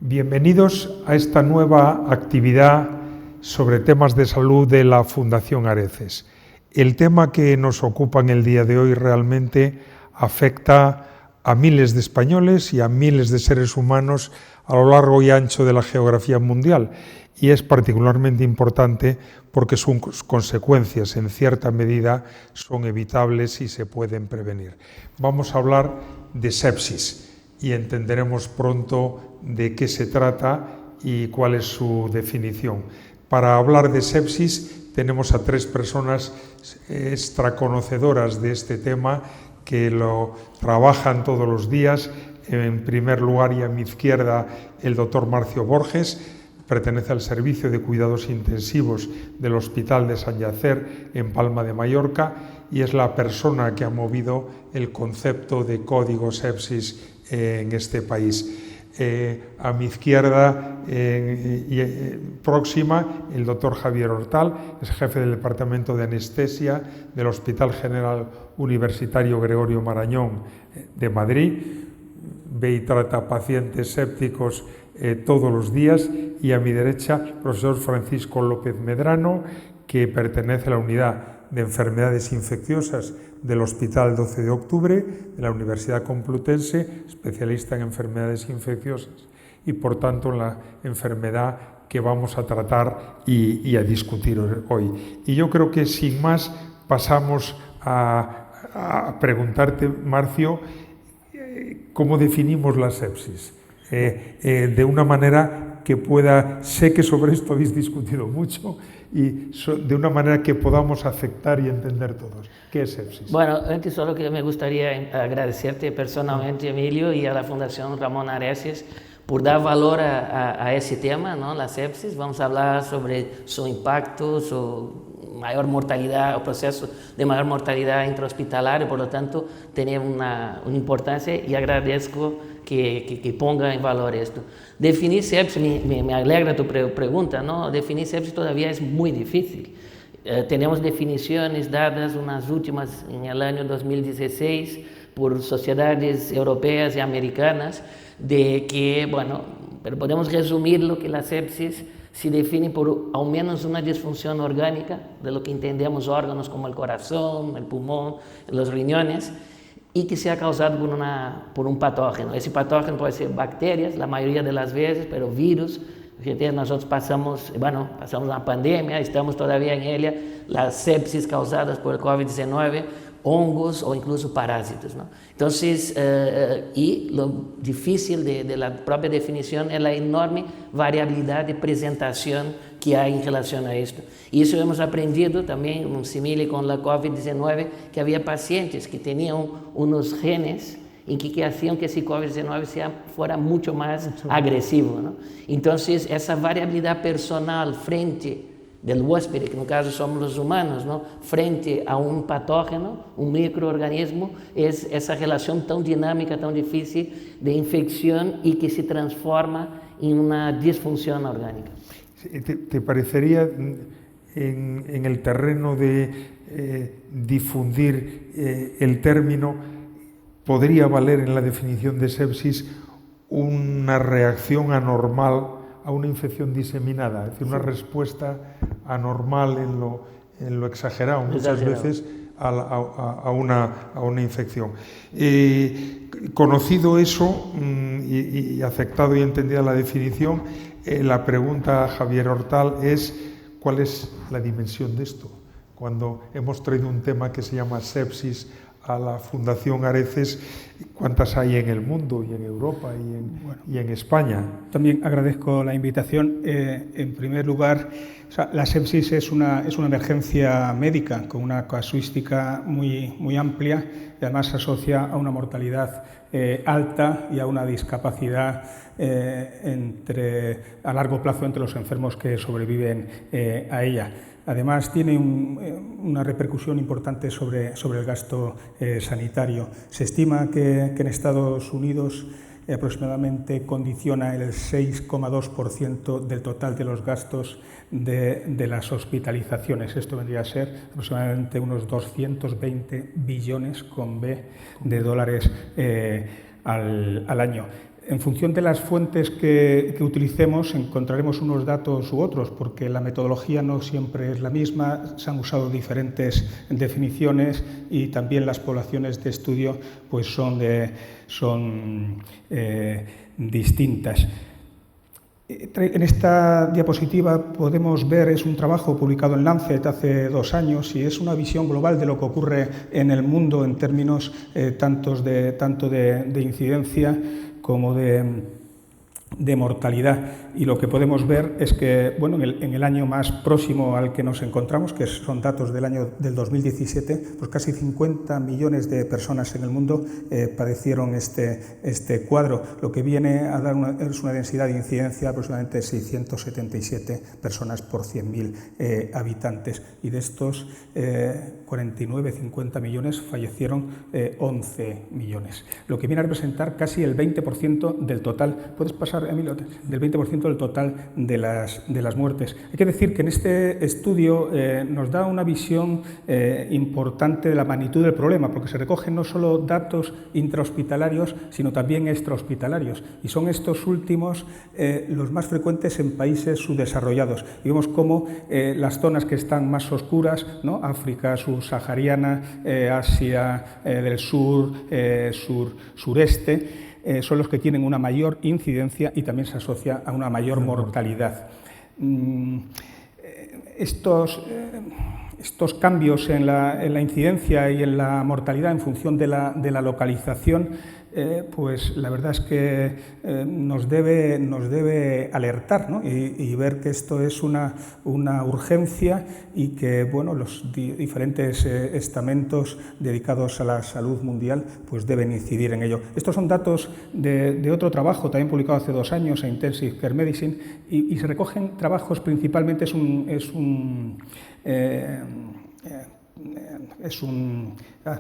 Bienvenidos a esta nueva actividad sobre temas de salud de la Fundación Areces. El tema que nos ocupa en el día de hoy realmente afecta a miles de españoles y a miles de seres humanos a lo largo y ancho de la geografía mundial, y es particularmente importante porque sus consecuencias en cierta medida son evitables y se pueden prevenir. Vamos a hablar de sepsis y entenderemos pronto de qué se trata y cuál es su definición. Para hablar de sepsis tenemos a tres personas extraconocedoras de este tema que lo trabajan todos los días. En primer lugar, y a mi izquierda, el doctor Marcio Borges, pertenece al Servicio de Cuidados Intensivos del Hospital de Sant Llàtzer en Palma de Mallorca y es la persona que ha movido el concepto de código sepsis en este país. A mi izquierda próxima, el doctor Javier Hortal, es jefe del Departamento de Anestesia del Hospital General Universitario Gregorio Marañón de Madrid. Ve y trata pacientes sépticos todos los días. Y a mi derecha, el profesor Francisco López Medrano, que pertenece a la unidad de enfermedades infecciosas del Hospital 12 de Octubre de la Universidad Complutense, especialista en enfermedades infecciosas y por tanto en la enfermedad que vamos a tratar y a discutir hoy. Y yo creo que sin más pasamos a preguntarte, Marcio, ¿cómo definimos la sepsis? De una manera que pueda, sé que sobre esto habéis discutido mucho, y de una manera que podamos aceptar y entender todos. ¿Qué es sepsis? Bueno, antes solo que me gustaría agradecerte personalmente, Emilio, y a la Fundación Ramón Areces por dar valor a ese tema, ¿no? La sepsis. Vamos a hablar sobre su impacto, su mayor mortalidad, o proceso de mayor mortalidad intrahospitalaria, por lo tanto, tiene una importancia y agradezco que ponga en valor esto. Definir sepsis, me alegra tu pregunta, ¿no? Definir sepsis todavía es muy difícil. Tenemos definiciones dadas, unas últimas en el año 2016, por sociedades europeas y americanas, de que, bueno, pero podemos resumir lo que la sepsis se define por al menos una disfunción orgánica, de lo que entendemos órganos como el corazón, el pulmón, los riñones, y que sea causado por un patógeno. Ese patógeno puede ser bacterias, la mayoría de las veces, pero virus. Nosotros pasamos una pandemia, estamos todavía en ella, las sepsis causadas por el COVID-19, hongos o incluso parásitos, ¿no? Entonces, y lo difícil de la propia definición es la enorme variabilidad de presentación que hay en relación a esto. Y eso hemos aprendido también, un símil con la COVID-19, que había pacientes que tenían unos genes que hacían que ese COVID-19 fuera mucho más agresivo, ¿no? Entonces, esa variabilidad personal frente del huésped, que en caso somos los humanos, ¿no? Frente a un patógeno, un microorganismo, es esa relación tan dinámica, tan difícil de infección y que se transforma en una disfunción orgánica. ¿Te parecería en el terreno de difundir el término, podría valer en la definición de sepsis una reacción anormal a una infección diseminada, es decir, una respuesta anormal en lo exagerado muchas veces a una infección? Conocido eso y aceptado y entendida la definición, la pregunta a Javier Hortal es ¿cuál es la dimensión de esto? Cuando hemos traído un tema que se llama sepsis a la Fundación Areces, ¿cuántas hay en el mundo y en Europa y en España? También agradezco la invitación. En primer lugar, la sepsis es una emergencia médica con una casuística muy amplia y además se asocia a una mortalidad alta y a una discapacidad a largo plazo entre los enfermos que sobreviven a ella. Además, tiene una repercusión importante sobre el gasto sanitario. Se estima que en Estados Unidos aproximadamente condiciona el 6,2% del total de los gastos de las hospitalizaciones. Esto vendría a ser aproximadamente unos 220 billones con B de dólares al año. En función de las fuentes que utilicemos encontraremos unos datos u otros, porque la metodología no siempre es la misma, se han usado diferentes definiciones y también las poblaciones de estudio pues son distintas. En esta diapositiva podemos ver, es un trabajo publicado en Lancet hace 2 años y es una visión global de lo que ocurre en el mundo en términos tanto de incidencia como de mortalidad. Y lo que podemos ver es que bueno, en el año más próximo al que nos encontramos, que son datos del 2017, pues casi 50 millones de personas en el mundo padecieron este cuadro, lo que viene a dar es una densidad de incidencia de aproximadamente 677 personas por 100.000 habitantes. Y de estos 49-50 millones fallecieron 11 millones, lo que viene a representar casi el 20% del total. ¿Puedes pasar, Emilio? Del 20% del total de las muertes. Hay que decir que en este estudio nos da una visión importante de la magnitud del problema, porque se recogen no solo datos intrahospitalarios, sino también extrahospitalarios. Y son estos últimos los más frecuentes en países subdesarrollados. Y vemos cómo las zonas que están más oscuras, ¿no? África subsahariana, Asia del sur, sureste, son los que tienen una mayor incidencia y también se asocia a una mayor mortalidad. Estos cambios en la incidencia y en la mortalidad en función de la localización, pues la verdad es que nos debe alertar, ¿no? y ver que esto es una urgencia y que bueno, los diferentes estamentos dedicados a la salud mundial pues deben incidir en ello. Estos son datos de otro trabajo también publicado hace 2 años en Intensive Care Medicine y se recogen trabajos principalmente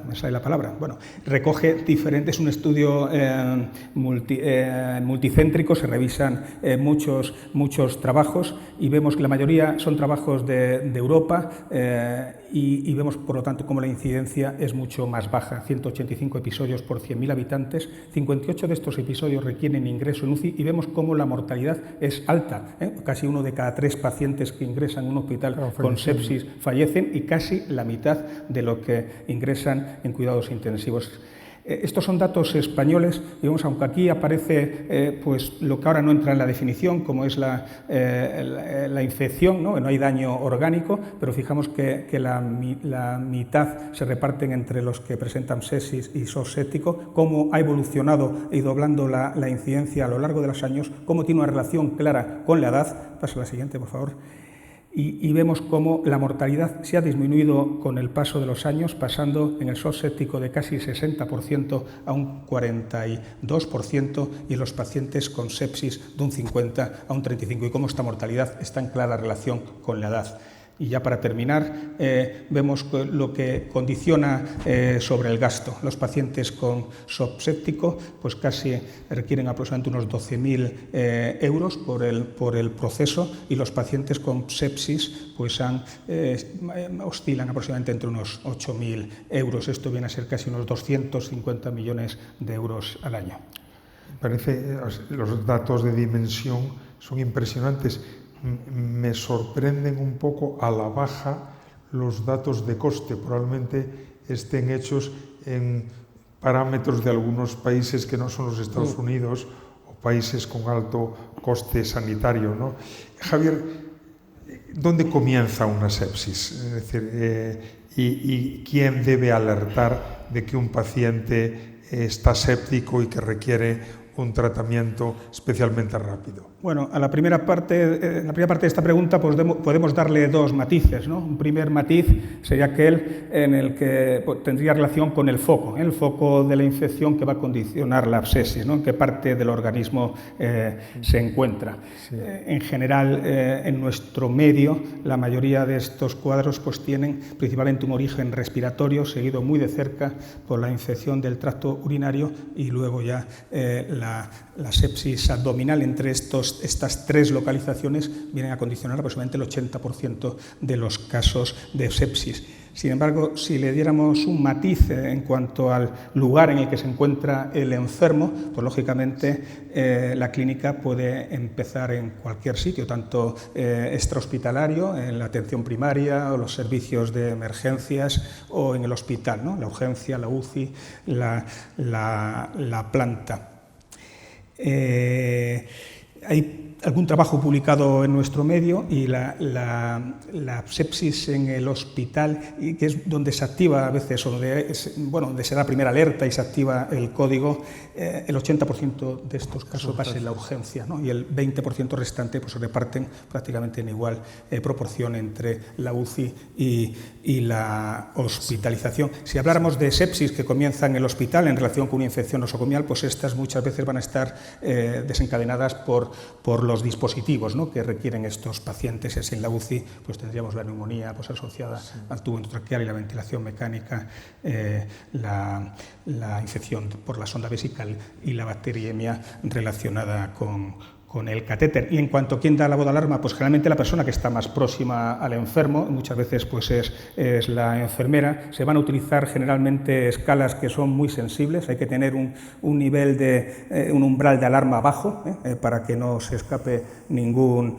me sale la palabra. Bueno, recoge diferentes, es un estudio multicéntrico, se revisan muchos trabajos y vemos que la mayoría son trabajos de Europa y vemos, por lo tanto, como la incidencia es mucho más baja, 185 episodios por 100.000 habitantes, 58 de estos episodios requieren ingreso en UCI y vemos cómo la mortalidad es alta, casi 1 de cada 3 pacientes que ingresan en un hospital con sepsis fallecen y casi la mitad de lo que ingresan en cuidados intensivos. Estos son datos españoles, digamos, aunque aquí aparece pues lo que ahora no entra en la definición, como es la infección, ¿no? No hay daño orgánico, pero fijamos que la mitad se reparten entre los que presentan sepsis y shock séptico, cómo ha evolucionado y doblando la incidencia a lo largo de los años, cómo tiene una relación clara con la edad. Pasa a la siguiente, por favor. Y vemos cómo la mortalidad se ha disminuido con el paso de los años, pasando en el shock séptico de casi 60% a un 42% y en los pacientes con sepsis de un 50% a un 35%, y cómo esta mortalidad está en clara relación con la edad. Y ya para terminar, vemos lo que condiciona sobre el gasto. Los pacientes con shock séptico pues casi requieren aproximadamente unos 12.000 euros por el proceso, y los pacientes con sepsis pues oscilan aproximadamente entre unos 8.000 euros. Esto viene a ser casi unos 250 millones de euros al año. Parece, los datos de dimensión son impresionantes. Me sorprenden un poco a la baja los datos de coste. Probablemente estén hechos en parámetros de algunos países que no son los Estados Unidos o países con alto coste sanitario, ¿no? Javier, ¿dónde comienza una sepsis? Es decir, ¿y quién debe alertar de que un paciente está séptico y que requiere un tratamiento especialmente rápido? Bueno, a la primera parte de esta pregunta pues podemos darle 2 matices, ¿no? Un primer matiz sería aquel en el que tendría relación con el foco de la infección que va a condicionar la abscesis, ¿no? En qué parte del organismo se encuentra. Sí. En general, en nuestro medio, la mayoría de estos cuadros pues tienen principalmente un origen respiratorio, seguido muy de cerca por la infección del tracto urinario y luego ya la la sepsis abdominal entre estas tres localizaciones vienen a condicionar aproximadamente el 80% de los casos de sepsis. Sin embargo, si le diéramos un matiz en cuanto al lugar en el que se encuentra el enfermo, pues lógicamente la clínica puede empezar en cualquier sitio, tanto extrahospitalario, en la atención primaria o los servicios de emergencias o en el hospital, ¿no? La urgencia, la UCI, la planta. Hay algún trabajo publicado en nuestro medio y la sepsis en el hospital, que es donde se activa a veces, o donde se da primera alerta y se activa el código, el 80% de estos casos va a ser la urgencia, ¿no? Y el 20% restante pues, se reparten prácticamente en igual proporción entre la UCI y la hospitalización. Si habláramos de sepsis que comienza en el hospital en relación con una infección nosocomial, pues estas muchas veces van a estar desencadenadas por los dispositivos, ¿no?, que requieren estos pacientes, y así en la UCI pues tendríamos la neumonía pues, asociada al tubo endotraqueal y la ventilación mecánica, la infección por la sonda vesical y la bacteriemia relacionada con el catéter. Y en cuanto a quién da la voz de alarma, pues generalmente la persona que está más próxima al enfermo, muchas veces pues es la enfermera. Se van a utilizar generalmente escalas que son muy sensibles, hay que tener un nivel un umbral de alarma bajo para que no se escape ningún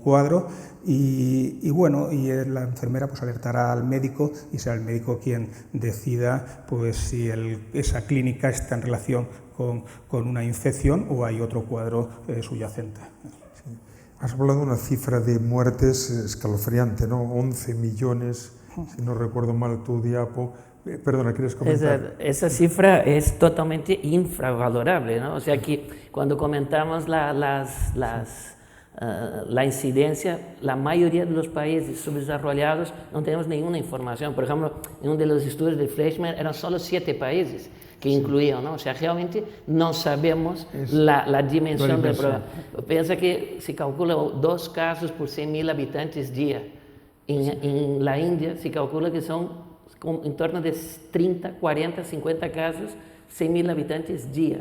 cuadro. Y la enfermera pues alertará al médico y será el médico quien decida pues si esa clínica está en relación con una infección o hay otro cuadro subyacente. Sí. Has hablado de una cifra de muertes escalofriante, ¿no? 11 millones, si no recuerdo mal tu diapo. Perdona, ¿quieres comentar? Esa cifra es totalmente infravalorable, ¿no? O sea que cuando comentamos la incidencia, la mayoría de los países subdesarrollados no tenemos ninguna información. Por ejemplo, en uno de los estudios de Fleischmann eran solo 7 países que incluían, ¿no? O sea, realmente no sabemos la dimensión del problema. Piensa que se calcula 2 casos por 100.000 habitantes día. En la India se calcula que son en torno de 30, 40, 50 casos, 100.000 habitantes día.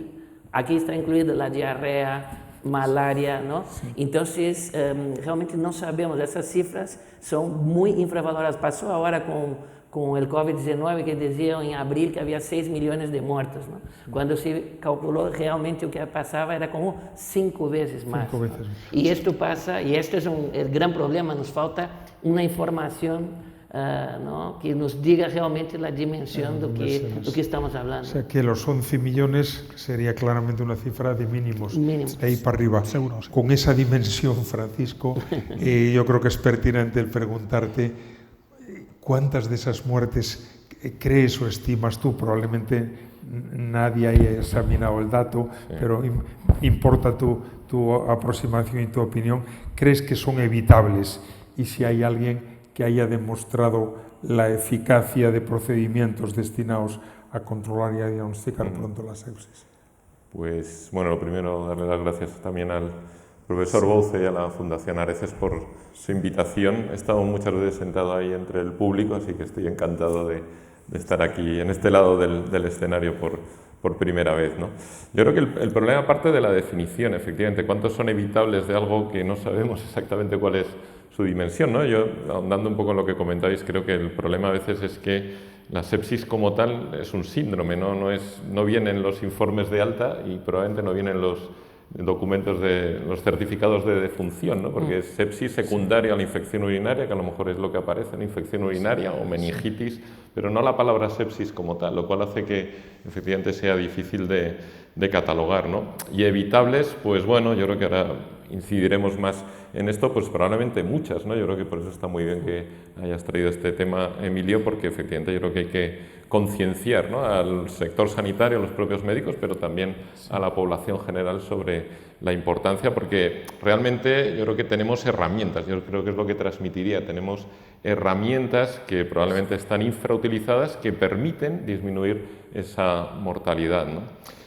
Aquí está incluida la diarrea, malaria, ¿no? Sí. Entonces, realmente no sabemos, esas cifras son muy infravaloradas. Pasó ahora con el COVID-19, que decían en abril que había 6 millones de muertos, ¿no? Cuando se calculó realmente o que pasaba era como 5 veces más. 5 veces. ¿No? Y esto pasa, y este es el gran problema, nos falta una información ¿no?, que nos diga realmente la dimensión de lo que estamos hablando. O sea, que los 11 millones sería claramente una cifra de mínimos. De ahí para arriba. Seguro, sí. Con esa dimensión, Francisco, yo creo que es pertinente el preguntarte cuántas de esas muertes crees o estimas tú. Probablemente nadie haya examinado el dato, pero importa tu aproximación y tu opinión. ¿Crees que son evitables? Y si hay alguien que haya demostrado la eficacia de procedimientos destinados a controlar y a diagnosticar pronto la sepsis. Pues bueno, lo primero, darle las gracias también al profesor Bouce y a la Fundación Areces por su invitación. He estado muchas veces sentado ahí entre el público, así que estoy encantado de estar aquí en este lado del escenario por primera vez, ¿no? Yo creo que el problema parte de la definición, efectivamente, cuántos son evitables de algo que no sabemos exactamente cuál es su dimensión, ¿no? Yo, ahondando un poco en lo que comentáis, creo que el problema a veces es que la sepsis como tal es un síndrome, no vienen los informes de alta y probablemente no vienen los documentos los certificados de defunción, ¿no? Porque es sepsis secundaria a la infección urinaria, que a lo mejor es lo que aparece en infección urinaria o meningitis, pero no la palabra sepsis como tal, lo cual hace que efectivamente sea difícil de catalogar, ¿no? Y evitables, pues bueno, yo creo que ahora incidiremos más en esto, pues probablemente muchas, ¿no? Yo creo que por eso está muy bien que hayas traído este tema, Emilio, porque efectivamente yo creo que hay que concienciar, ¿no?, al sector sanitario, a los propios médicos, pero también a la población general sobre la importancia, porque realmente yo creo que tenemos herramientas, yo creo que es lo que transmitiría, tenemos herramientas que probablemente están infrautilizadas que permiten disminuir esa mortalidad, ¿no?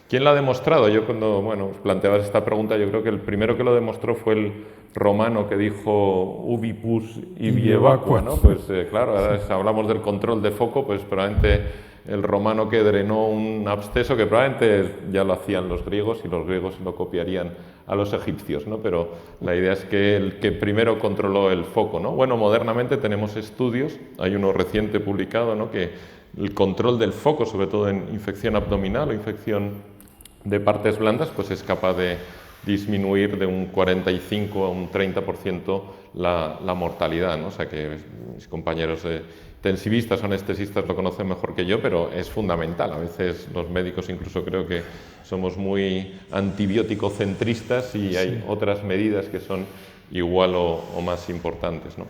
¿Quién la ha demostrado? Yo cuando os planteabas esta pregunta, yo creo que el primero que lo demostró fue el romano que dijo ubi pus ibi evacua, ¿no? Pues claro, ahora hablamos del control de foco, pues probablemente el romano que drenó un absceso, que probablemente ya lo hacían los griegos y los griegos lo copiarían a los egipcios, ¿no? Pero la idea es que el que primero controló el foco, ¿no? Bueno, modernamente tenemos estudios, hay uno reciente publicado, ¿no? Que el control del foco, sobre todo en infección abdominal o infección de partes blandas, pues es capaz de disminuir de un 45 a un 30% la mortalidad, ¿no? O sea que mis compañeros intensivistas o anestesistas lo conocen mejor que yo, pero es fundamental. A veces los médicos incluso creo que somos muy antibiótico-centristas y hay otras medidas que son igual o más importantes, ¿no?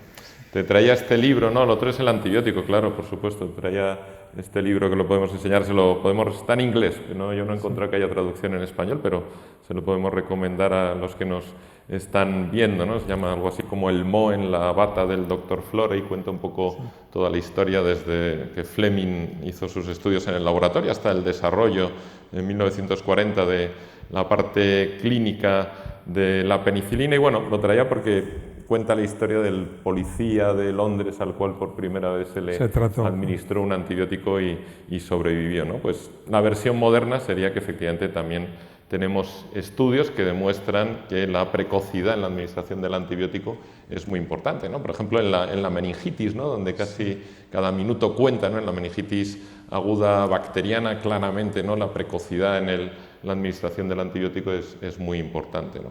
Te traía este libro, ¿no? Lo otro es el antibiótico, claro, por supuesto. Te traía este libro que lo podemos enseñar, está en inglés, ¿no? Yo no he encontrado que haya traducción en español, pero se lo podemos recomendar a los que nos están viendo, ¿no? Se llama algo así como El moho en la bata del Dr. Flora y cuenta un poco toda la historia desde que Fleming hizo sus estudios en el laboratorio hasta el desarrollo en 1940 de la parte clínica de la penicilina. Y bueno, lo traía porque cuenta la historia del policía de Londres al cual por primera vez se le administró un antibiótico y sobrevivió, ¿no? Pues la versión moderna sería que efectivamente también tenemos estudios que demuestran que la precocidad en la administración del antibiótico es muy importante, ¿no? Por ejemplo, en la meningitis, ¿no? Donde casi cada minuto cuenta, ¿no? En la meningitis aguda bacteriana, claramente, ¿no? La precocidad en la administración del antibiótico es muy importante, ¿no?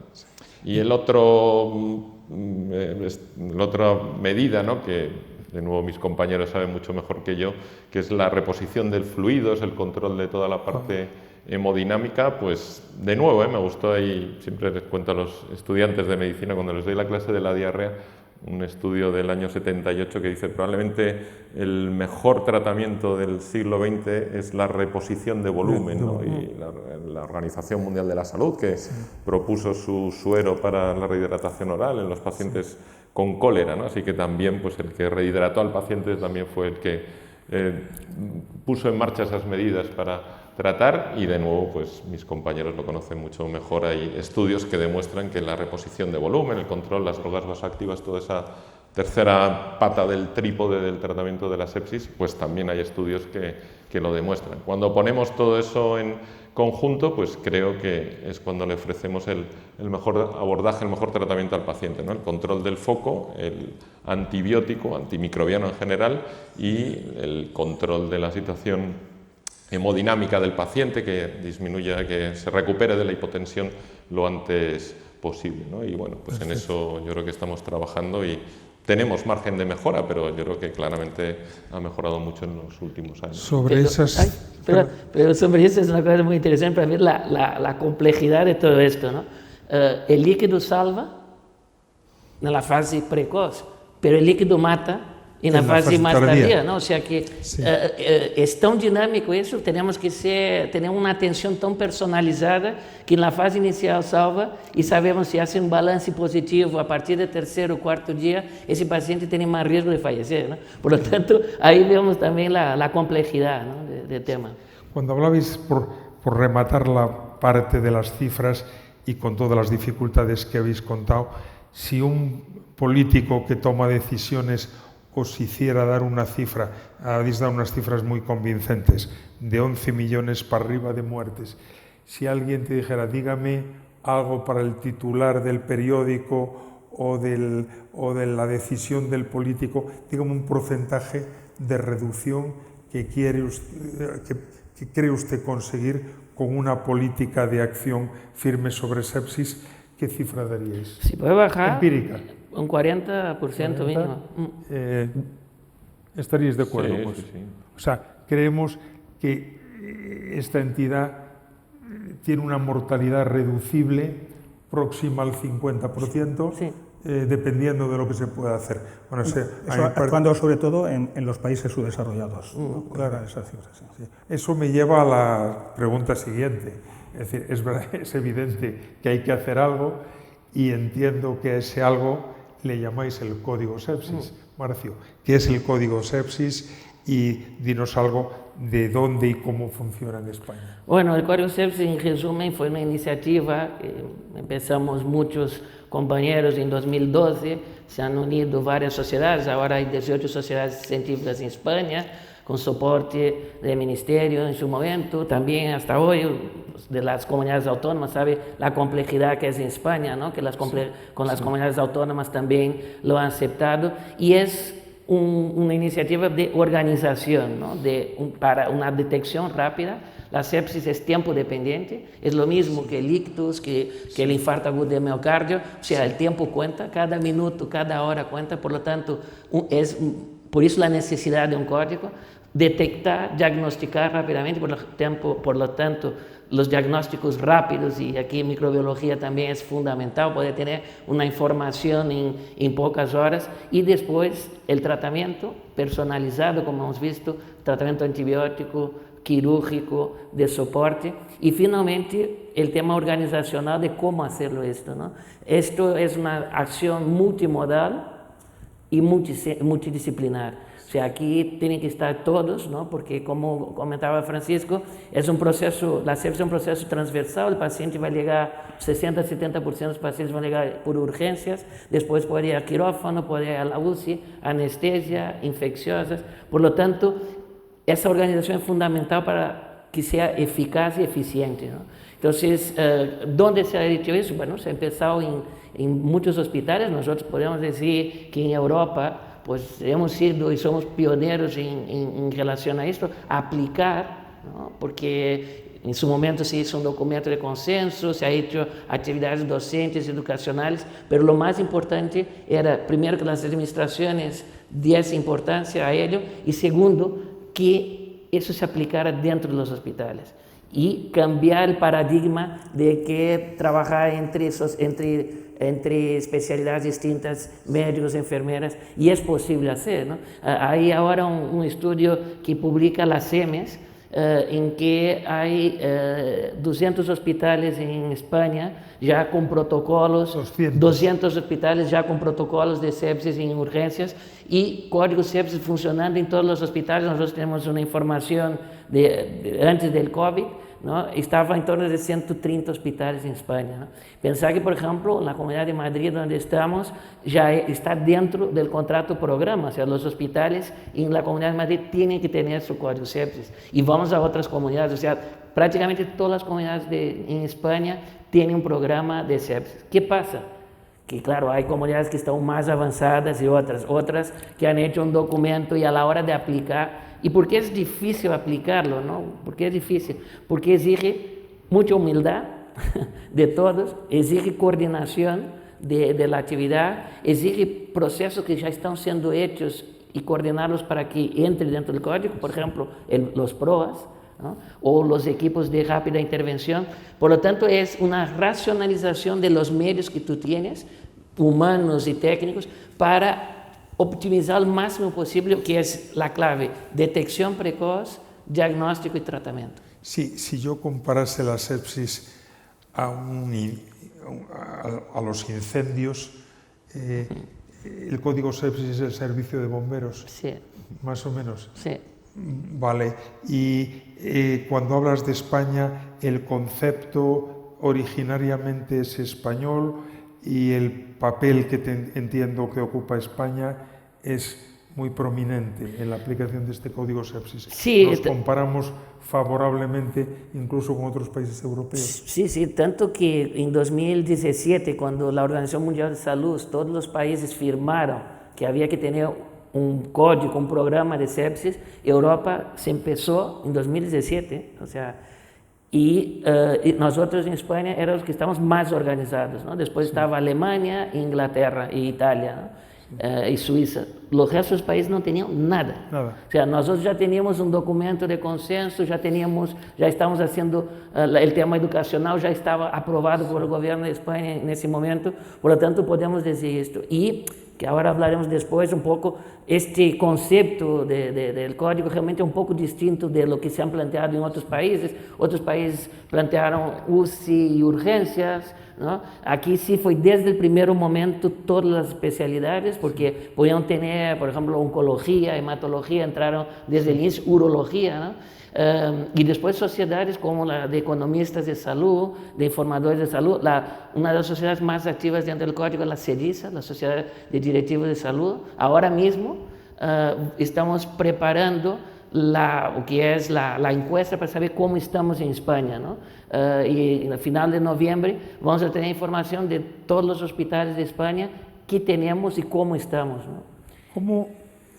Y la otra medida, ¿no? Que de nuevo mis compañeros saben mucho mejor que yo, que es la reposición del fluido, es el control de toda la parte hemodinámica, pues de nuevo, me gustó ahí, siempre les cuento a los estudiantes de medicina cuando les doy la clase de la diarrea, un estudio del año 78 que dice probablemente el mejor tratamiento del siglo XX es la reposición de volumen, ¿no? Y la Organización Mundial de la Salud, que propuso su suero para la rehidratación oral en los pacientes con cólera, ¿no? Así que también pues, el que rehidrató al paciente también fue el que puso en marcha esas medidas para tratar, y de nuevo pues mis compañeros lo conocen mucho mejor. Hay estudios que demuestran que la reposición de volumen, el control, las drogas vasoactivas, toda esa tercera pata del trípode del tratamiento de la sepsis, pues también hay estudios que lo demuestran. Cuando ponemos todo eso en conjunto, pues creo que es cuando le ofrecemos el mejor abordaje, el mejor tratamiento al paciente, ¿no? El control del foco, el antibiótico, antimicrobiano en general, y el control de la situación hemodinámica del paciente, que disminuya, que se recupere de la hipotensión lo antes posible, ¿no? Y bueno, pues en eso yo creo que estamos trabajando y tenemos margen de mejora, pero yo creo que claramente ha mejorado mucho en los últimos años. Pero sobre eso es una cosa muy interesante para ver la complejidad de todo esto, ¿no? El líquido salva en la fase precoz, pero el líquido mata en la fase más tardía, ¿no? O sea que es tan dinámico eso, tenemos que tener una atención tan personalizada que en la fase inicial salva y sabemos si hace un balance positivo a partir del tercer o cuarto día, ese paciente tiene más riesgo de fallecer, ¿no? Por lo tanto, ahí vemos también la complejidad, ¿no? del tema. Cuando hablabais, por rematar la parte de las cifras y con todas las dificultades que habéis contado, si un político que toma decisiones os hiciera dar una cifra, habéis dado unas cifras muy convincentes, de 11 millones para arriba de muertes. Si alguien te dijera, dígame algo para el titular del periódico o de la decisión del político, dígame un porcentaje de reducción que cree usted conseguir con una política de acción firme sobre sepsis, ¿qué cifra daríais? Si puede bajar. Empírica. Un 40% mínimo. ¿Estaríais de acuerdo? Sí, pues? sí. O sea, creemos que esta entidad tiene una mortalidad reducible próxima al 50%, sí. Dependiendo de lo que se pueda hacer. Bueno, actuando sobre todo en los países subdesarrollados. ¿No? Claro, esa cifra, sí. Eso me lleva a la pregunta siguiente. Es decir, es evidente que hay que hacer algo y entiendo que a ese algo le llamáis el código sepsis. Marcio, ¿qué es el código sepsis? Y dinos algo de dónde y cómo funciona en España. Bueno, el código sepsis, en resumen, fue una iniciativa que empezamos muchos compañeros en 2012, se han unido varias sociedades, ahora hay 18 sociedades científicas en España, con soporte del ministerio en su momento, también hasta hoy de las comunidades autónomas, sabe la complejidad que es en España, ¿no? Que las comunidades autónomas también lo han aceptado, y es una iniciativa de organización, ¿no? Para una detección rápida. La sepsis es tiempo dependiente, es lo mismo que el ictus, que el infarto agudo de miocardio, o sea, el tiempo cuenta, cada minuto, cada hora cuenta, por lo tanto, por eso la necesidad de un código, detectar, diagnosticar rápidamente, por lo tanto, los diagnósticos rápidos, y aquí en microbiología también es fundamental poder tener una información en pocas horas, y después el tratamiento personalizado, como hemos visto, tratamiento antibiótico, quirúrgico, de soporte, y finalmente el tema organizacional de cómo hacerlo esto, ¿no? Esto es una acción multimodal y multidisciplinar. O sea, aquí tienen que estar todos, ¿no? Porque como comentaba Francisco, es un proceso, la sepsis es un proceso transversal, el paciente va a llegar, 60-70% de los pacientes van a llegar por urgencias, después puede ir al quirófano, puede ir a la UCI, anestesia, infecciosas, por lo tanto, esa organización es fundamental para que sea eficaz y eficiente, ¿no? Entonces, ¿dónde se ha hecho eso? Bueno, se ha empezado en muchos hospitales. Nosotros podemos decir que en Europa pues hemos sido y somos pioneros en relación a esto, aplicar, ¿no? Porque en su momento se hizo un documento de consenso, se ha hecho actividades docentes, educacionales, pero lo más importante era, primero, que las administraciones diesen importancia a ello, y segundo, que eso se aplicara dentro de los hospitales y cambiar el paradigma de que trabajar entre especialidades distintas, médicos, enfermeras, y es posible hacer, ¿no? Hay ahora un estudio que publica la SEMES, en que hay 200 hospitales en España ya con protocolos, 200 hospitales ya con protocolos de sepsis en urgencias y código sepsis funcionando en todos los hospitales. Nosotros tenemos una información antes del COVID, ¿no? Estaba en torno de 130 hospitales en España, ¿no? Pensar que, por ejemplo, la Comunidad de Madrid, donde estamos, ya está dentro del contrato programa, o sea, los hospitales en la Comunidad de Madrid tienen que tener su código sepsis. Y vamos a otras comunidades, o sea, prácticamente todas las comunidades en España tienen un programa de sepsis. ¿Qué pasa? Que claro, hay comunidades que están más avanzadas y otras que han hecho un documento, y a la hora de aplicar. ¿Y por qué es difícil aplicarlo, no? ¿Por qué es difícil? Porque exige mucha humildad de todos, exige coordinación de la actividad, exige procesos que ya están siendo hechos y coordinarlos para que entre dentro del código, por ejemplo, los PROAS, ¿no? O los equipos de rápida intervención. Por lo tanto, es una racionalización de los medios que tú tienes, humanos y técnicos, para optimizar al máximo posible, que es la clave: detección precoz, diagnóstico y tratamiento. Sí, si yo comparase la sepsis a los incendios, el código sepsis es el servicio de bomberos, sí, más o menos. Sí. Vale, y cuando hablas de España, el concepto originariamente es español, y el papel que entiendo que ocupa España es muy prominente en la aplicación de este código sepsis. Sí, nos comparamos favorablemente incluso con otros países europeos. Sí, sí, tanto que en 2017, cuando la Organización Mundial de Salud, todos los países firmaron que había que tener un código, un programa de sepsis, Europa se empezó en 2017, o sea, y nosotros en España éramos los que estábamos más organizados, ¿no? Después estaba Alemania, Inglaterra y Italia, ¿no? Y Suiza. Los restos de los países no tenían nada. O sea, nosotros ya teníamos un documento de consenso, ya estábamos haciendo el tema educacional, ya estaba aprobado por el gobierno de España en ese momento, por lo tanto podemos decir esto. Y que ahora hablaremos después un poco, este concepto del código realmente es un poco distinto de lo que se han planteado en otros países. Otros países plantearon UCI y urgencias, ¿no? Aquí sí fue desde el primer momento todas las especialidades, porque podían tener, por ejemplo, oncología, hematología, entraron desde el inicio, urología, ¿no? Y después sociedades como la de economistas de salud, de informadores de salud. Una de las sociedades más activas dentro del código es la SEDISA, la Sociedad de Directivos de Salud. Ahora mismo estamos preparando o que es la encuesta para saber cómo estamos en España, ¿no? Y al final de noviembre vamos a tener información de todos los hospitales de España que tenemos y cómo estamos, ¿no? ¿Cómo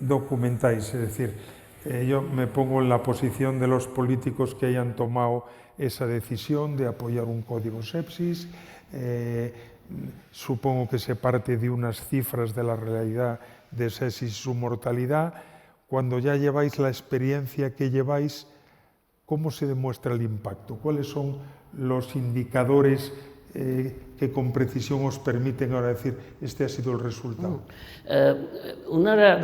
documentáis? Es decir, yo me pongo en la posición de los políticos que hayan tomado esa decisión de apoyar un código sepsis. Supongo que se parte de unas cifras de la realidad de sepsis y su mortalidad. Cuando ya lleváis la experiencia que lleváis, ¿cómo se demuestra el impacto? ¿Cuáles son los indicadores que con precisión os permiten ahora decir este ha sido el resultado?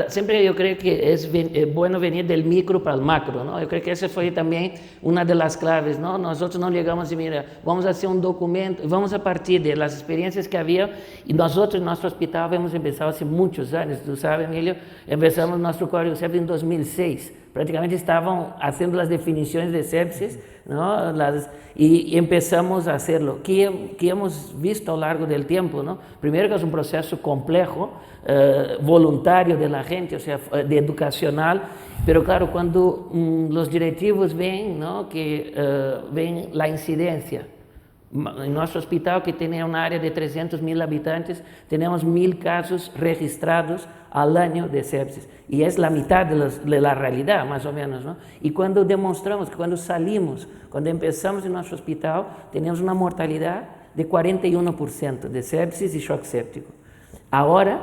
Siempre yo creo que es bueno venir del micro para el macro, ¿no? Yo creo que esa fue también una de las claves, ¿no? Nosotros no llegamos y mira, vamos a hacer un documento, vamos a partir de las experiencias que había y nosotros en nuestro hospital hemos empezado hace muchos años, tú sabes, Emilio, empezamos nuestro código sepsis en 2006. Prácticamente estaban haciendo las definiciones de sepsis, ¿no? Y empezamos a hacerlo. ¿Qué hemos visto a lo largo del tiempo, ¿no? Primero que es un proceso complejo, voluntario de la gente, o sea, de educacional, pero claro, cuando los directivos ven, ¿no? Que ven la incidencia. En nuestro hospital, que tiene un área de 300.000 habitantes, tenemos 1.000 casos registrados al año de sepsis. Y es la mitad de la realidad, más o menos, ¿no? Y cuando demostramos, cuando salimos, cuando empezamos en nuestro hospital, tenemos una mortalidad de 41% de sepsis y shock séptico. Ahora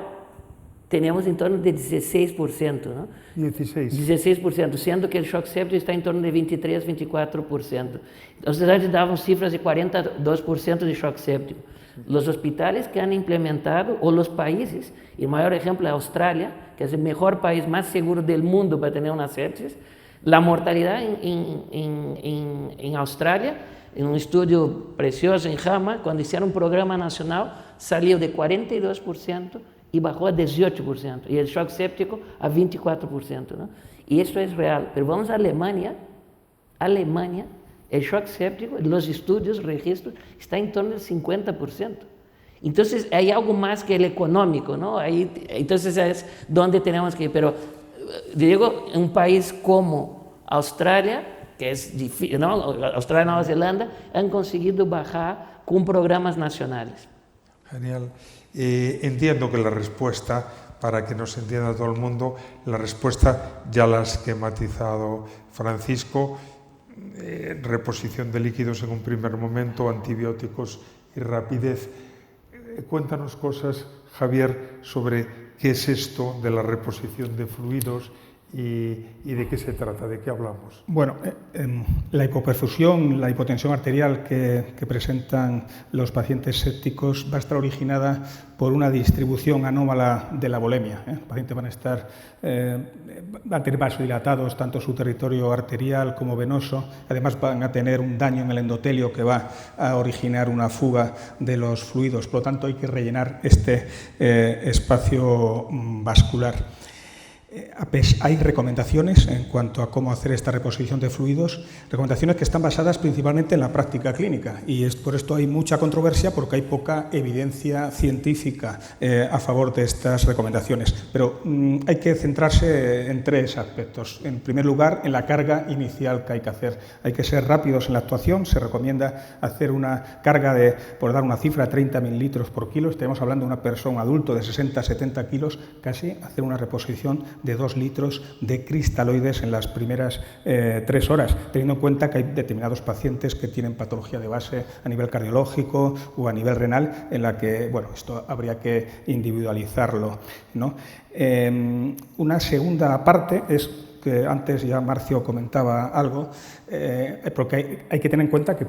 tenemos en torno de 16%, ¿no? 16%, siendo que el shock séptico está en torno de 23, 24%. Entonces, antes dábamos cifras de 42% de shock séptico. Los hospitales que han implementado, o los países, y el mayor ejemplo es Australia, que es el mejor país más seguro del mundo para tener una sepsis, la mortalidad en Australia, en un estudio precioso en JAMA, cuando hicieron un programa nacional, salió de 42%, y bajó a 18%, y el shock séptico a 24%, ¿no? Y esto es real. Pero vamos a Alemania, el shock séptico, los estudios, registros, está en torno del 50%. Entonces, hay algo más que el económico, ¿no? Entonces, es donde tenemos que ir. Pero, digo, un país como Australia, que es difícil, ¿no? Australia y Nueva Zelanda, han conseguido bajar con programas nacionales. Genial. Entiendo que la respuesta, para que nos entienda todo el mundo, la respuesta ya la has esquematizado, Francisco. Reposición de líquidos en un primer momento, antibióticos y rapidez. Cuéntanos cosas, Javier, sobre qué es esto de la reposición de fluidos y de qué se trata, de qué hablamos. Bueno, la hipoperfusión, la hipotensión arterial que presentan los pacientes sépticos va a estar originada por una distribución anómala de la volemia. Los pacientes van a tener vasodilatados tanto su territorio arterial como venoso, además van a tener un daño en el endotelio que va a originar una fuga de los fluidos, por lo tanto hay que rellenar este espacio vascular. Hay recomendaciones en cuanto a cómo hacer esta reposición de fluidos, recomendaciones que están basadas principalmente en la práctica clínica, y por esto hay mucha controversia porque hay poca evidencia científica a favor de estas recomendaciones. Pero hay que centrarse en tres aspectos. En primer lugar, en la carga inicial que hay que hacer. Hay que ser rápidos en la actuación. Se recomienda hacer una carga de, por dar una cifra, 30 mililitros por kilo. Estamos hablando de una persona, un adulto de 60-70 kilos, casi hacer una reposición de 2 litros de cristaloides en las primeras 3 horas, teniendo en cuenta que hay determinados pacientes que tienen patología de base a nivel cardiológico o a nivel renal, en la que, bueno, esto habría que individualizarlo, ¿no? Una segunda parte es que antes ya Marcio comentaba algo, porque hay que tener en cuenta que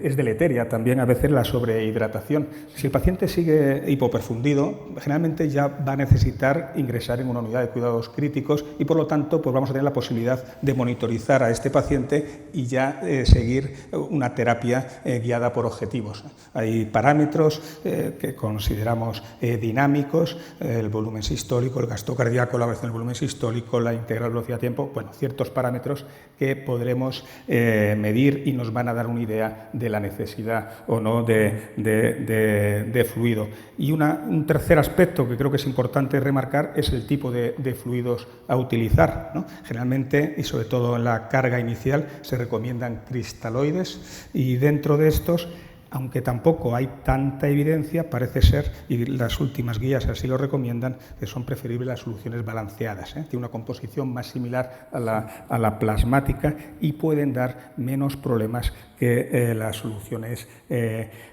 es deleteria también a veces la sobrehidratación. Si el paciente sigue hipoperfundido, generalmente ya va a necesitar ingresar en una unidad de cuidados críticos y por lo tanto pues vamos a tener la posibilidad de monitorizar a este paciente y ya seguir una terapia guiada por objetivos. Hay parámetros que consideramos dinámicos, el volumen sistólico, el gasto cardíaco, la variación del volumen sistólico, la integral velocidad-tiempo, tiempo, bueno, ciertos parámetros que podremos medir y nos van a dar una idea de la necesidad o no de fluido. Y un tercer aspecto que creo que es importante remarcar es el tipo de fluidos a utilizar, ¿no? Generalmente, y sobre todo en la carga inicial, se recomiendan cristaloides, y dentro de estos, aunque tampoco hay tanta evidencia, parece ser, y las últimas guías así lo recomiendan, que son preferibles las soluciones balanceadas. Tiene una composición más similar a la plasmática y pueden dar menos problemas que las soluciones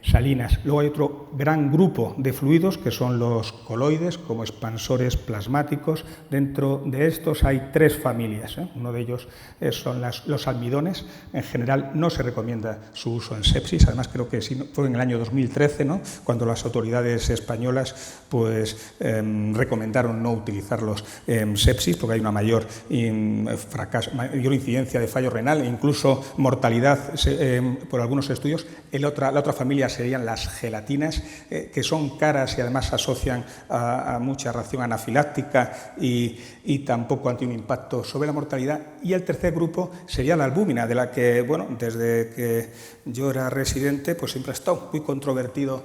salinas. Luego hay otro gran grupo de fluidos que son los coloides, como expansores plasmáticos. Dentro de estos hay 3 familias. Uno de ellos son los almidones. En general no se recomienda su uso en sepsis. Además, creo que fue en el año 2013, ¿no?, cuando las autoridades españolas pues, recomendaron no utilizarlos en sepsis, porque hay una mayor incidencia de fallo renal e incluso mortalidad por algunos estudios. La otra familia serían las gelatinas, que son caras y además se asocian a mucha reacción anafiláctica y tampoco han tenido un impacto sobre la mortalidad. Y el tercer grupo sería la albúmina, de la que, bueno, desde que yo era residente, pues siempre ha estado muy controvertido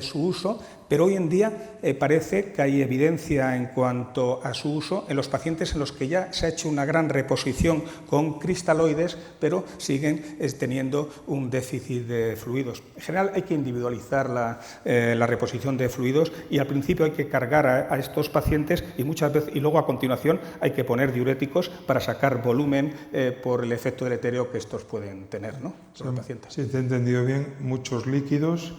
su uso, pero hoy en día parece que hay evidencia en cuanto a su uso en los pacientes en los que ya se ha hecho una gran reposición con cristaloides, pero siguen teniendo un déficit de fluidos. En general hay que individualizar la reposición de fluidos, y al principio hay que cargar a estos pacientes y muchas veces, y luego a continuación hay que poner diuréticos para sacar volumen por el efecto deletérea que estos pueden tener, ¿no?, sobre los pacientes. Si te he entendido bien, muchos líquidos,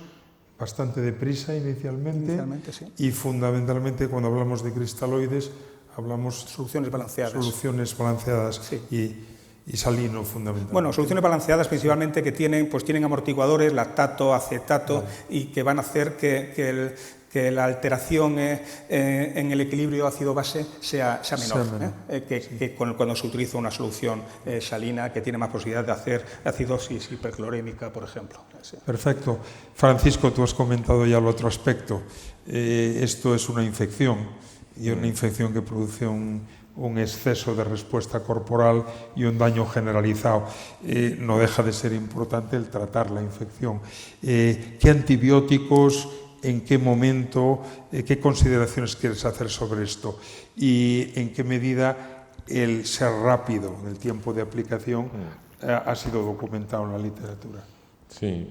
bastante deprisa inicialmente sí. Y fundamentalmente cuando hablamos de cristaloides hablamos soluciones balanceadas. Sí. Y salino fundamentalmente. Bueno, soluciones balanceadas principalmente que tienen amortiguadores, lactato, acetato, y que van a hacer que la alteración en el equilibrio ácido-base sea menor, que cuando se utiliza una solución salina, que tiene más posibilidad de hacer acidosis hiperclorémica, por ejemplo. Sí. Perfecto. Francisco, tú has comentado ya el otro aspecto. Esto es una infección, y una infección que produce un exceso de respuesta corporal y un daño generalizado. No deja de ser importante el tratar la infección. ¿Qué antibióticos, en qué momento, qué consideraciones quieres hacer sobre esto? Y en qué medida el ser rápido en el tiempo de aplicación ha sido documentado en la literatura. Sí.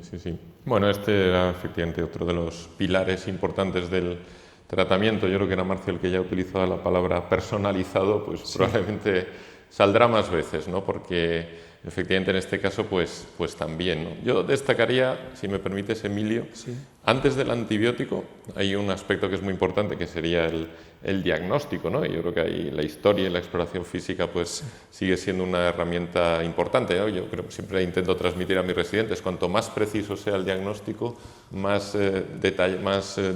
Bueno, este era efectivamente otro de los pilares importantes del tratamiento. Yo creo que era Marcio el que ya ha utilizado la palabra personalizado, pues sí, probablemente saldrá más veces, ¿no? Porque efectivamente en este caso pues también, ¿no? Yo destacaría, si me permites, Emilio, sí, antes del antibiótico hay un aspecto que es muy importante, que sería el diagnóstico, ¿no? Y yo creo que ahí la historia y la exploración física pues sigue siendo una herramienta importante, ¿no? Yo creo que siempre intento transmitir a mis residentes, cuanto más preciso sea el diagnóstico, más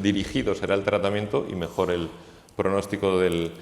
dirigido será el tratamiento y mejor el pronóstico del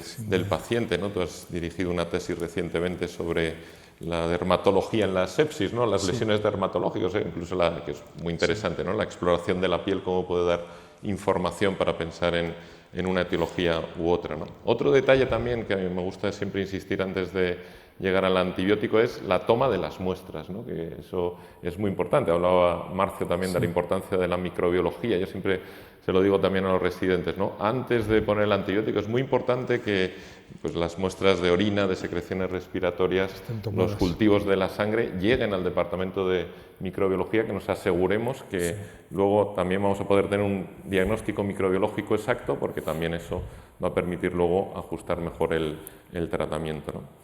paciente, ¿no? Tú has dirigido una tesis recientemente sobre la dermatología en la sepsis, ¿no? Las lesiones dermatológicas, incluso que es muy interesante, ¿no? La exploración de la piel, cómo puede dar información para pensar en una etiología u otra, ¿no? Otro detalle también que a mí me gusta siempre insistir antes de llegar al antibiótico es la toma de las muestras, ¿no? Que eso es muy importante. Hablaba Marcio también de la importancia de la microbiología. Yo siempre se lo digo también a los residentes, ¿no? Antes de poner el antibiótico es muy importante que pues, las muestras de orina, de secreciones respiratorias, los cultivos de la sangre lleguen al departamento de microbiología, que nos aseguremos que luego también vamos a poder tener un diagnóstico microbiológico exacto, porque también eso va a permitir luego ajustar mejor el tratamiento, ¿no?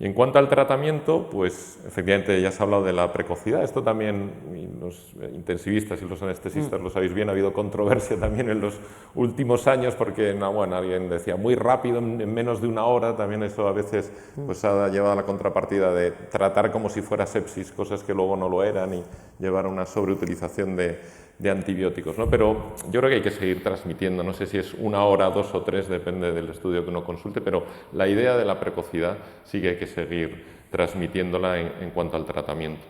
Y en cuanto al tratamiento, pues efectivamente ya se ha hablado de la precocidad. Esto también, los intensivistas y los anestesistas lo sabéis bien, ha habido controversia también en los últimos años porque alguien decía muy rápido, en menos de una hora. También eso a veces pues, ha llevado a la contrapartida de tratar como si fuera sepsis, cosas que luego no lo eran, y llevar a una sobreutilización de antibióticos, ¿no? Pero yo creo que hay que seguir transmitiendo, no sé si es 1 hora, 2 o 3, depende del estudio que uno consulte, pero la idea de la precocidad sí que hay que seguir transmitiéndola en cuanto al tratamiento.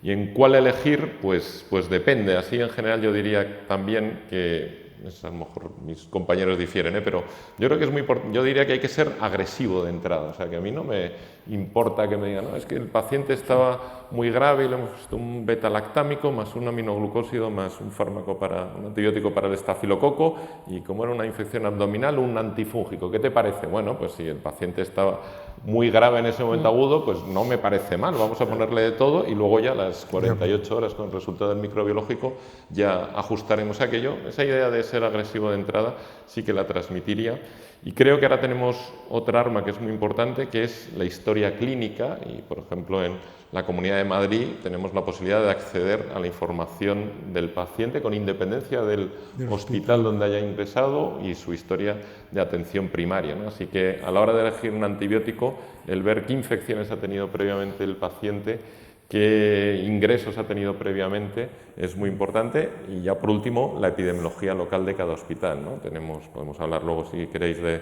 Y en cuál elegir, pues depende. Así en general yo diría también que, a lo mejor mis compañeros difieren, pero yo creo que es muy importante, yo diría que hay que ser agresivo de entrada, o sea que a mí no me importa que me digan, no, es que el paciente estaba muy grave y le hemos puesto un beta-lactámico más un aminoglucósido más un un antibiótico para el estafilococo y como era una infección abdominal, un antifúngico. ¿Qué te parece? Bueno, pues si el paciente estaba muy grave en ese momento agudo, pues no me parece mal, vamos a ponerle de todo y luego ya a las 48 horas con el resultado del microbiológico ya ajustaremos aquello. Esa idea de ser agresivo de entrada sí que la transmitiría. Y creo que ahora tenemos otra arma que es muy importante, que es la historia clínica. Y, por ejemplo, en la Comunidad de Madrid tenemos la posibilidad de acceder a la información del paciente con independencia del hospital donde haya ingresado y su historia de atención primaria, ¿no? Así que a la hora de elegir un antibiótico, el ver qué infecciones ha tenido previamente el paciente, qué ingresos ha tenido previamente, es muy importante. Y ya por último, la epidemiología local de cada hospital, ¿no? Podemos hablar luego, si queréis, de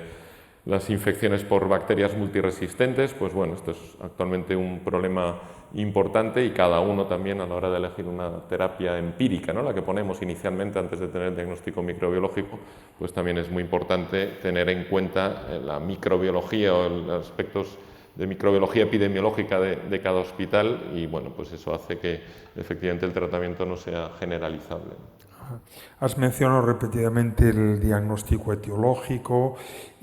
las infecciones por bacterias multiresistentes. Pues bueno, esto es actualmente un problema importante y cada uno también a la hora de elegir una terapia empírica, ¿no? La que ponemos inicialmente antes de tener el diagnóstico microbiológico, pues también es muy importante tener en cuenta la microbiología o los aspectos de microbiología epidemiológica de cada hospital y bueno, pues eso hace que efectivamente el tratamiento no sea generalizable. Has mencionado repetidamente el diagnóstico etiológico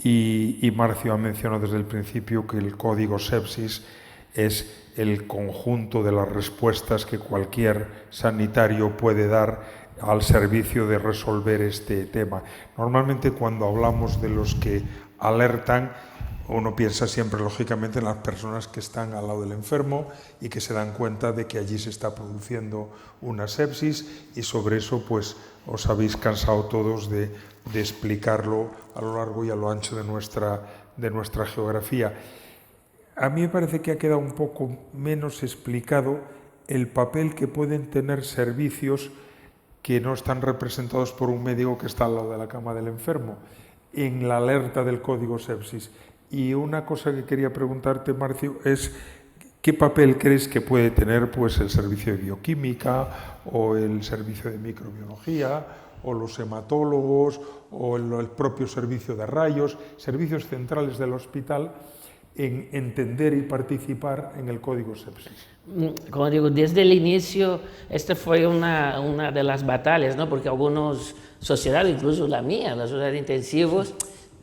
y Marcio ha mencionado desde el principio que el código sepsis es el conjunto de las respuestas que cualquier sanitario puede dar al servicio de resolver este tema. Normalmente cuando hablamos de los que alertan, uno piensa siempre, lógicamente, en las personas que están al lado del enfermo y que se dan cuenta de que allí se está produciendo una sepsis y sobre eso pues os habéis cansado todos de explicarlo a lo largo y a lo ancho de nuestra geografía. A mí me parece que ha quedado un poco menos explicado el papel que pueden tener servicios que no están representados por un médico que está al lado de la cama del enfermo en la alerta del código sepsis. Y una cosa que quería preguntarte, Marcio, es ¿qué papel crees que puede tener pues, el servicio de bioquímica o el servicio de microbiología o los hematólogos o el propio servicio de rayos, servicios centrales del hospital, en entender y participar en el código sepsis? Como digo, desde el inicio, esta fue una de las batallas, ¿no? Porque algunas sociedades, incluso la mía, la sociedad de intensivos,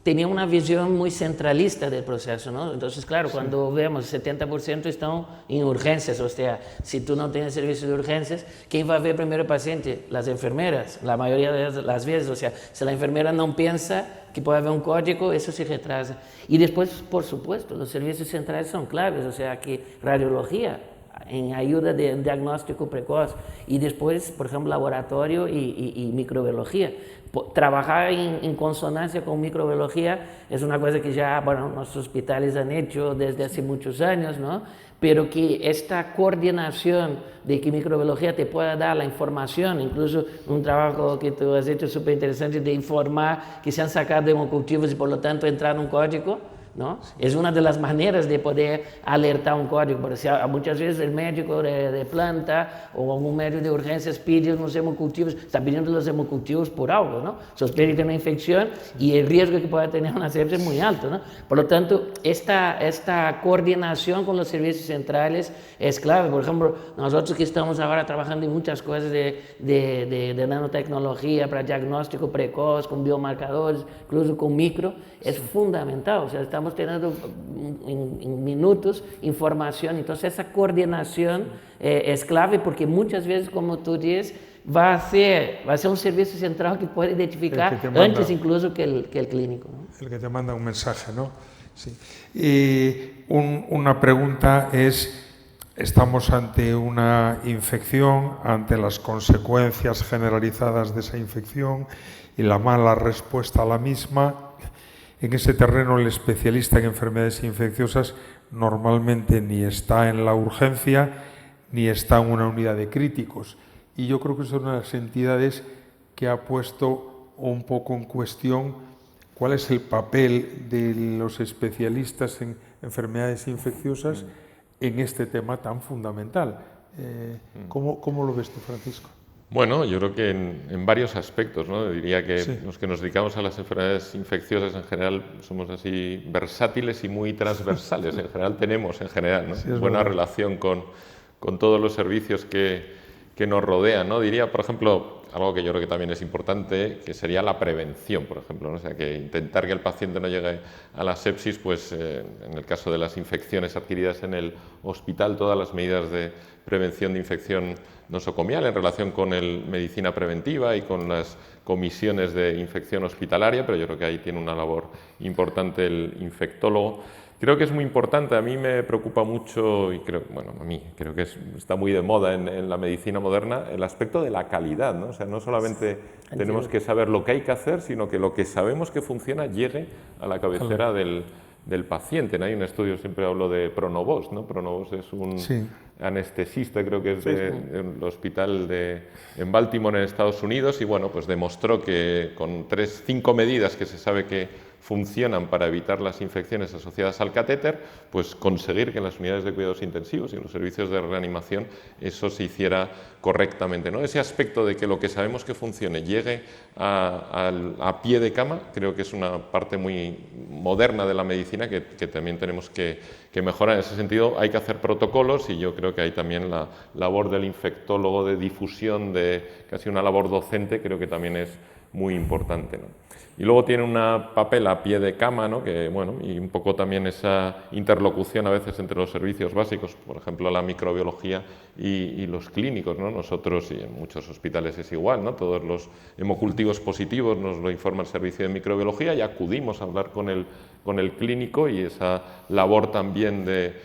tenía una visión muy centralista del proceso, ¿no? Entonces, claro, cuando vemos 70% están en urgencias, o sea, si tú no tienes servicio de urgencias, ¿quién va a ver primero el paciente? Las enfermeras, la mayoría de las veces, o sea, si la enfermera no piensa que puede haber un código, eso se retrasa. Y después, por supuesto, los servicios centrales son claves, o sea, que radiología, en ayuda de diagnóstico precoz, y después, por ejemplo, laboratorio y microbiología. Trabajar en consonancia con microbiología es una cosa que ya, bueno, nuestros hospitales han hecho desde hace muchos años, ¿no? Pero que esta coordinación de que microbiología te pueda dar la información, incluso un trabajo que tú has hecho súper interesante de informar que se han sacado hemocultivos y por lo tanto entrar en un código, ¿no? Es una de las maneras de poder alertar un código, porque muchas veces el médico de planta o algún médico de urgencias pide unos hemocultivos, está pidiendo los hemocultivos por algo, ¿no? Sospecha de una infección y el riesgo que pueda tener una sepsis es muy alto, ¿no? Por lo tanto, esta coordinación con los servicios centrales es clave. Por ejemplo, nosotros que estamos ahora trabajando en muchas cosas de nanotecnología para diagnóstico precoz, con biomarcadores, incluso con micro, es fundamental, o sea, estamos teniendo en minutos información, entonces esa coordinación es clave porque muchas veces, como tú dices, va a ser un servicio central que puede identificar antes incluso que el clínico, ¿no? El que te manda un mensaje, ¿no? Sí. Y una pregunta es, estamos ante una infección, ante las consecuencias generalizadas de esa infección y la mala respuesta a la misma. En ese terreno el especialista en enfermedades infecciosas normalmente ni está en la urgencia ni está en una unidad de críticos. Y yo creo que son una de las entidades que ha puesto un poco en cuestión cuál es el papel de los especialistas en enfermedades infecciosas en este tema tan fundamental. ¿Cómo lo ves tú, Francisco? Bueno, yo creo que en varios aspectos, ¿no? Diría que Sí. los que nos dedicamos a las enfermedades infecciosas en general somos así versátiles y muy transversales. En general tenemos, ¿no? Sí, es Buena verdad. relación con todos los servicios que nos rodean, ¿no? Diría, por ejemplo, algo que yo creo que también es importante, que sería la prevención, por ejemplo, ¿no? O sea, que intentar que el paciente no llegue a la sepsis, pues en el caso de las infecciones adquiridas en el hospital, todas las medidas de prevención de infección nosocomial en relación con medicina preventiva y con las comisiones de infección hospitalaria, pero yo creo que ahí tiene una labor importante el infectólogo. Creo que es muy importante, a mí me preocupa mucho y creo, bueno, a mí creo que está muy de moda en la medicina moderna el aspecto de la calidad, ¿no? O sea, no solamente tenemos que saber lo que hay que hacer, sino que lo que sabemos que funciona llegue a la cabecera del paciente, ¿no? Hay un estudio, siempre hablo de Pronovost, ¿no? Pronovost es un Sí. anestesista, creo que es del hospital en Baltimore, en Estados Unidos, y bueno, pues demostró que con 5 medidas que se sabe que funcionan para evitar las infecciones asociadas al catéter, pues conseguir que en las unidades de cuidados intensivos y en los servicios de reanimación eso se hiciera correctamente, ¿no? Ese aspecto de que lo que sabemos que funcione llegue a pie de cama, creo que es una parte muy moderna de la medicina que también tenemos que mejorar. En ese sentido hay que hacer protocolos y yo creo que hay también la labor del infectólogo de difusión, de casi una labor docente, creo que también es muy importante, ¿no? Y luego tiene un papel a pie de cama, ¿no? Que, bueno, y un poco también esa interlocución a veces entre los servicios básicos, por ejemplo la microbiología y los clínicos, ¿no? Nosotros, y en muchos hospitales es igual, ¿no? Todos los hemocultivos positivos nos lo informa el servicio de microbiología y acudimos a hablar con el clínico, y esa labor también de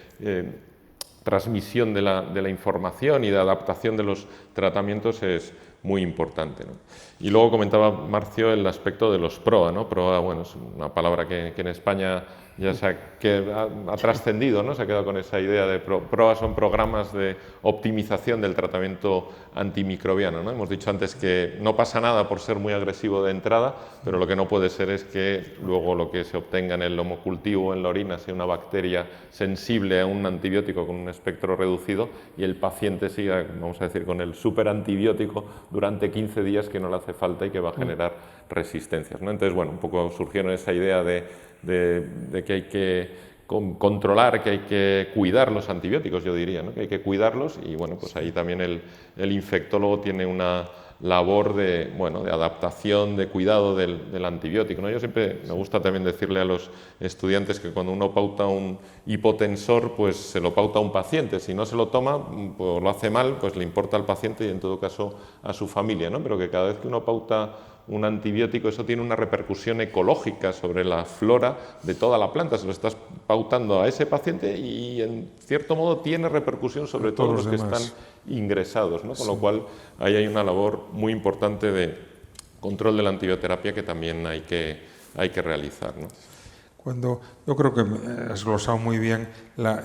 transmisión de la información y de adaptación de los tratamientos es muy importante, ¿no? Y luego comentaba Marcio el aspecto de los PROA, ¿no? PROA, bueno, es una palabra que en España ya ha trascendido, ¿no? Se ha quedado con esa idea de PROA son programas de optimización del tratamiento antimicrobiano, ¿no? Hemos dicho antes que no pasa nada por ser muy agresivo de entrada, pero lo que no puede ser es que luego lo que se obtenga en el homocultivo o en la orina sea una bacteria sensible a un antibiótico con un espectro reducido y el paciente siga, vamos a decir, con el superantibiótico durante 15 días que no le hace falta y que va a generar resistencias, ¿no? Entonces, bueno, un poco surgieron esa idea de que hay que controlar, que hay que cuidar los antibióticos, yo diría, ¿no? Que hay que cuidarlos, y bueno, pues ahí también el infectólogo tiene una labor de adaptación, de cuidado del antibiótico, ¿no? Yo siempre me gusta también decirle a los estudiantes que cuando uno pauta un hipotensor, pues se lo pauta a un paciente. Si no se lo toma, pues lo hace mal, pues le importa al paciente y en todo caso a su familia, ¿no? Pero que cada vez que uno pauta un antibiótico, eso tiene una repercusión ecológica sobre la flora de toda la planta. Se lo estás pautando a ese paciente y en cierto modo tiene repercusión sobre todos los que están ingresados, ¿no? Con lo cual ahí hay una labor muy importante de control de la antibioterapia que también hay que realizar, ¿no? Yo creo que has glosado muy bien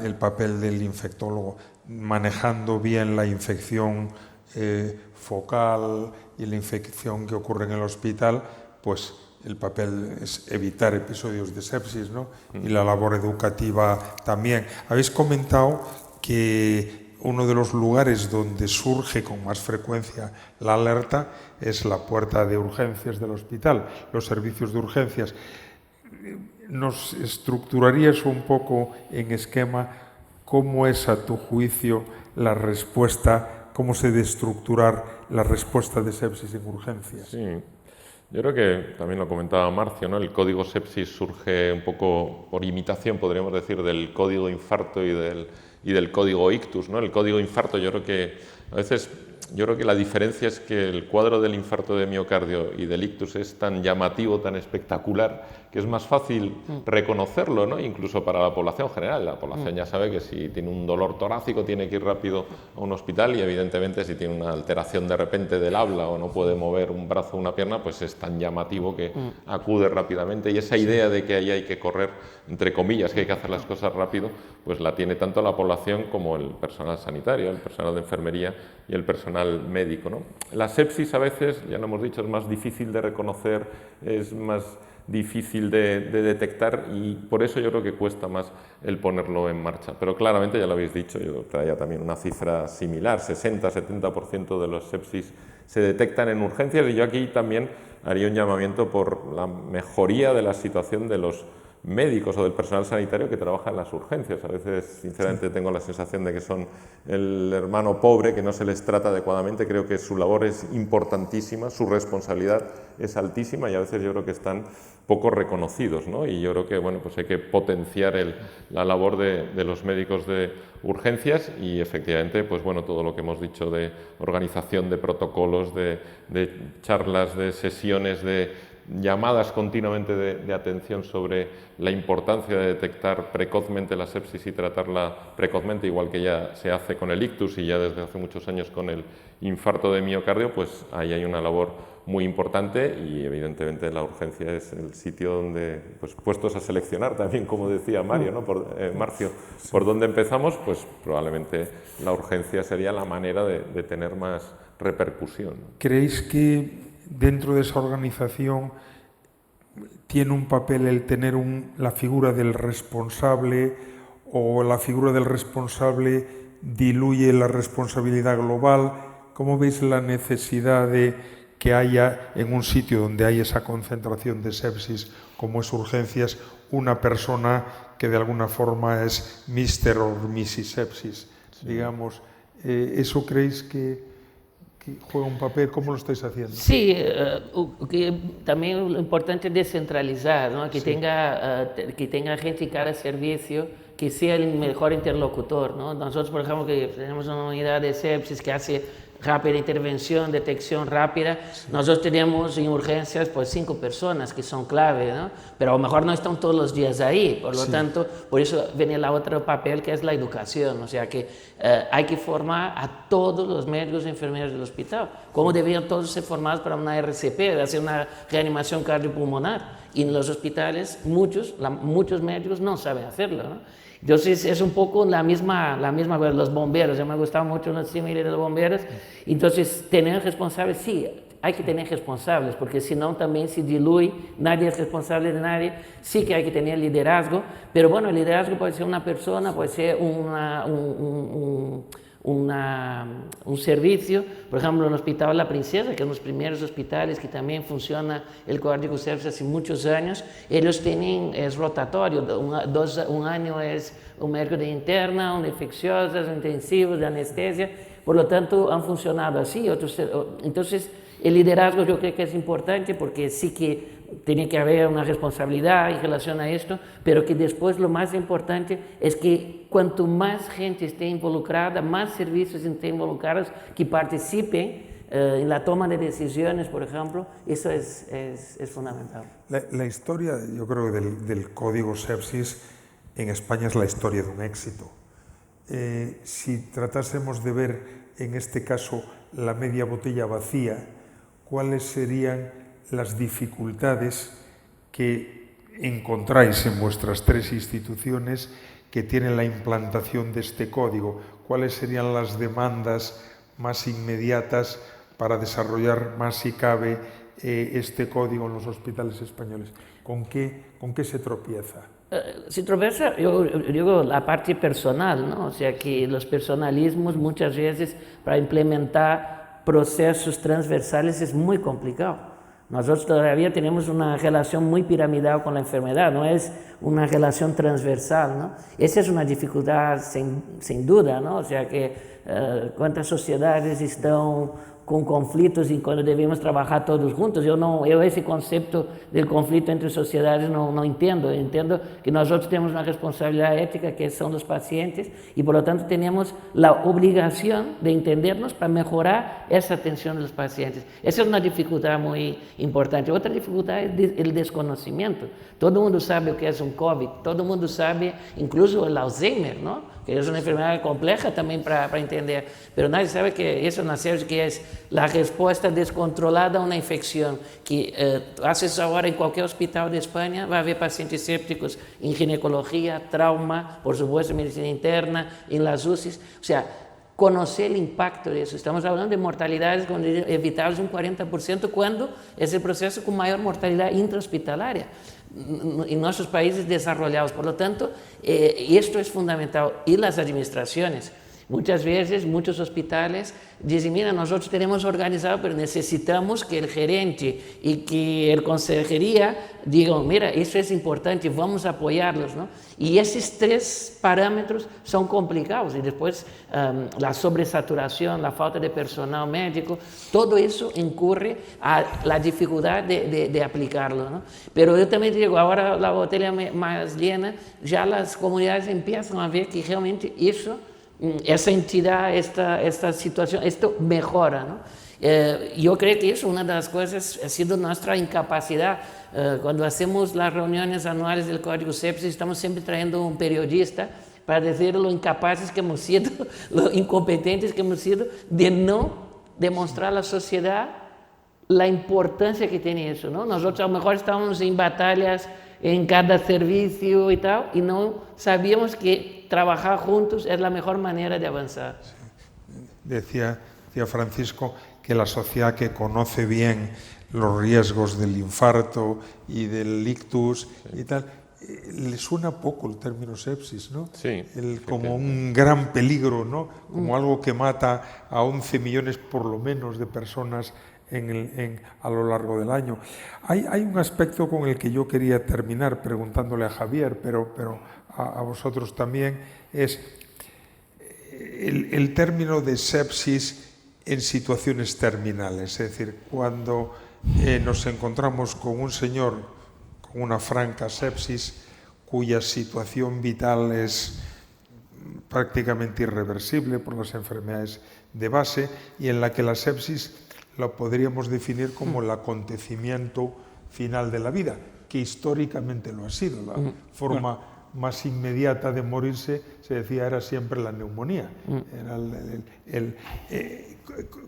el papel del infectólogo, manejando bien la infección focal y la infección que ocurre en el hospital, pues el papel es evitar episodios de sepsis, ¿no? Y la labor educativa también. Habéis comentado que uno de los lugares donde surge con más frecuencia la alerta es la puerta de urgencias del hospital, los servicios de urgencias. ¿Nos estructurarías un poco en esquema cómo es, a tu juicio, la respuesta, cómo se debe estructurar la respuesta de sepsis en urgencias? Sí, yo creo que también lo comentaba Marcio, ¿no? El código sepsis surge un poco por imitación, podríamos decir, del código infarto y del código ictus, ¿no? El código infarto, yo creo que la diferencia es que el cuadro del infarto de miocardio y del ictus es tan llamativo, tan espectacular, que es más fácil reconocerlo, ¿no? Incluso para la población general. La población ya sabe que si tiene un dolor torácico tiene que ir rápido a un hospital, y evidentemente si tiene una alteración de repente del habla o no puede mover un brazo o una pierna, pues es tan llamativo que acude rápidamente. Y esa idea de que ahí hay que correr, entre comillas, que hay que hacer las cosas rápido, pues la tiene tanto la población como el personal sanitario, el personal de enfermería y el personal médico, ¿no? La sepsis a veces, ya lo hemos dicho, es más difícil de reconocer, es más difícil de detectar, y por eso yo creo que cuesta más el ponerlo en marcha. Pero claramente, ya lo habéis dicho, yo traía también una cifra similar, 60-70% de los sepsis se detectan en urgencias, y yo aquí también haría un llamamiento por la mejoría de la situación de los médicos o del personal sanitario que trabaja en las urgencias. A veces, sinceramente, tengo la sensación de que son el hermano pobre, que no se les trata adecuadamente. Creo que su labor es importantísima, su responsabilidad es altísima, y a veces yo creo que están poco reconocidos, ¿no? Y yo creo que, bueno, pues hay que potenciar la labor de los médicos de urgencias, y efectivamente, pues bueno, todo lo que hemos dicho de organización de protocolos, de charlas, de sesiones, de llamadas continuamente de atención sobre la importancia de detectar precozmente la sepsis y tratarla precozmente, igual que ya se hace con el ictus y ya desde hace muchos años con el infarto de miocardio, pues ahí hay una labor muy importante, y evidentemente la urgencia es el sitio donde, pues puestos a seleccionar también, como decía Mario, ¿no? Marcio, por dónde empezamos, pues probablemente la urgencia sería la manera de tener más repercusión. ¿Creéis que dentro de esa organización tiene un papel el tener la figura del responsable, o la figura del responsable diluye la responsabilidad global? ¿Cómo veis la necesidad de que haya en un sitio donde hay esa concentración de sepsis como es urgencias una persona que de alguna forma es Mr. o Mrs. Sepsis? Sí. Digamos, ¿eso creéis que juega un papel? ¿Cómo lo estáis haciendo? Sí, también lo importante es descentralizar, ¿no? Que tenga gente en cada servicio que sea el mejor interlocutor, ¿no? Nosotros, por ejemplo, que tenemos una unidad de sepsis que hace rápida intervención, detección rápida. Nosotros tenemos en urgencias pues 5 personas que son clave, ¿no? Pero a lo mejor no están todos los días ahí, por lo tanto, por eso viene el otro papel que es la educación, o sea que hay que formar a todos los médicos y enfermeros del hospital, como deberían todos ser formados para una RCP, hacer una reanimación cardiopulmonar, y en los hospitales muchos médicos no saben hacerlo, ¿no? Entonces es un poco la misma cosa, los bomberos, me gustaba mucho los símiles de los bomberos. Entonces tener responsables, sí, hay que tener responsables, porque si no también se diluye, nadie es responsable de nadie. Sí que hay que tener liderazgo, pero bueno, el liderazgo puede ser una persona, puede ser un servicio. Por ejemplo, en el Hospital La Princesa, que es uno de los primeros hospitales que también funciona el Cardiac Service hace muchos años, ellos tienen, es rotatorio, un año es un médico de interna, un de infecciosas, un intensivos, de anestesia, por lo tanto han funcionado así. Entonces, el liderazgo yo creo que es importante, porque sí que tiene que haber una responsabilidad en relación a esto, pero que después lo más importante es que cuanto más gente esté involucrada, más servicios estén involucrados, que participen en la toma de decisiones, por ejemplo, eso es fundamental. La historia, yo creo, del código sepsis en España es la historia de un éxito. Si tratásemos de ver en este caso la media botella vacía, ¿cuáles serían las dificultades que encontráis en vuestras 3 instituciones que tienen la implantación de este código? ¿Cuáles serían las demandas más inmediatas para desarrollar más, si cabe, este código en los hospitales españoles? ¿Con qué se tropieza? Se tropieza, yo digo, la parte personal, ¿no? O sea, que los personalismos muchas veces para implementar procesos transversales es muy complicado. Nosotros todavía tenemos una relación muy piramidal con la enfermedad, no es una relación transversal, ¿no? Esa es una dificultad sin duda, ¿no? O sea que cuántas sociedades están con conflitos y cuando debemos trabajar todos juntos. Yo ese concepto del conflicto entre sociedades no entiendo. Entiendo que nosotros tenemos una responsabilidad ética que son los pacientes, y por lo tanto tenemos la obligación de entendernos para mejorar esa atención de los pacientes. Esa es una dificultad muy importante. Otra dificultad es el desconocimiento. Todo el mundo sabe lo que es un COVID, todo el mundo sabe incluso el Alzheimer, ¿no? Que es una enfermedad compleja también para entender, pero nadie sabe que eso que es la respuesta descontrolada a una infección, que haces ahora en cualquier hospital de España, va a haber pacientes sépticos en ginecología, trauma, por supuesto medicina interna, en las UCIs, o sea, conocer el impacto de eso. Estamos hablando de mortalidades evitables un 40% cuando es el proceso con mayor mortalidad intrahospitalaria en nuestros países desarrollados. Por lo tanto, esto es fundamental. Y las administraciones, Muchas veces, muchos hospitales dicen, mira, nosotros tenemos organizado, pero necesitamos que el gerente y que el consejería digan, mira, eso es importante, vamos a apoyarlos, ¿no? Y esos tres parámetros son complicados. Y después la sobresaturación, la falta de personal médico, todo eso incurre a la dificultad de aplicarlo, ¿no? Pero yo también digo, ahora la botella más llena, ya las comunidades empiezan a ver que realmente eso, esa entidad, esta situación, esto mejora, ¿no? Yo creo que eso, una de las cosas, ha sido nuestra incapacidad. Cuando hacemos las reuniones anuales del Código Sepsis, estamos siempre trayendo un periodista para decir lo incapaces que hemos sido, lo incompetentes que hemos sido de no demostrar a la sociedad la importancia que tiene eso, ¿no? Nosotros a lo mejor estábamos en batallas en cada servicio y tal, y no sabíamos que trabajar juntos es la mejor manera de avanzar. Decía Francisco que la sociedad que conoce bien los riesgos del infarto y del ictus y tal, le suena poco el término sepsis, ¿no? Sí. Como un gran peligro, ¿no? Como algo que mata a 11 millones por lo menos de personas a lo largo del año. Hay un aspecto con el que yo quería terminar preguntándole a Javier, pero a vosotros también, es el término de sepsis en situaciones terminales. Es decir, cuando nos encontramos con un señor con una franca sepsis cuya situación vital es prácticamente irreversible por las enfermedades de base y en la que la sepsis lo podríamos definir como el acontecimiento final de la vida, que históricamente lo ha sido. La forma más inmediata de morirse, se decía, era siempre la neumonía. Era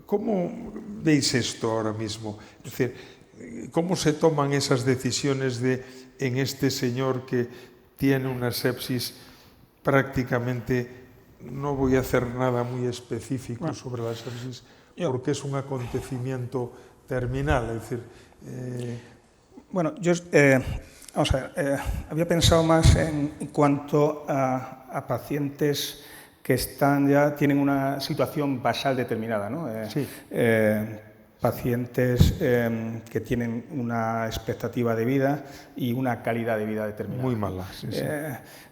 ¿cómo veis esto ahora mismo? Es decir, ¿cómo se toman esas decisiones en este señor que tiene una sepsis prácticamente, no voy a hacer nada muy específico sobre la sepsis, porque es un acontecimiento terminal? Es decir, bueno, yo vamos a ver, había pensado más en cuanto a pacientes que tienen una situación basal determinada, ¿no? Sí. Pacientes que tienen una expectativa de vida y una calidad de vida determinada. Muy mala, sí.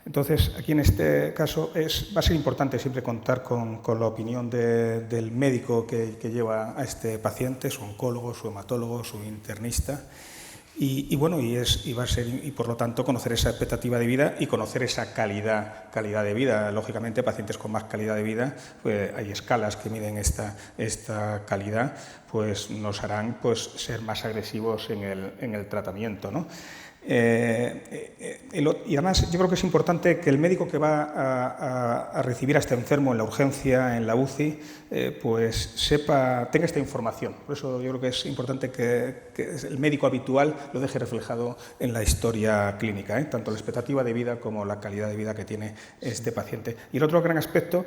Entonces, aquí en este caso va a ser importante siempre contar con la opinión del médico que lleva a este paciente, su oncólogo, su hematólogo, su internista. Y va a ser, y por lo tanto, conocer esa expectativa de vida y conocer esa calidad de vida. Lógicamente, pacientes con más calidad de vida, pues hay escalas que miden esta calidad, pues nos harán ser más agresivos en el tratamiento, ¿no? Y además yo creo que es importante que el médico que va a recibir a este enfermo en la urgencia, en la UCI, tenga esta información. Por eso yo creo que es importante que el médico habitual lo deje reflejado en la historia clínica, tanto la expectativa de vida como la calidad de vida que tiene este paciente. Y el otro gran aspecto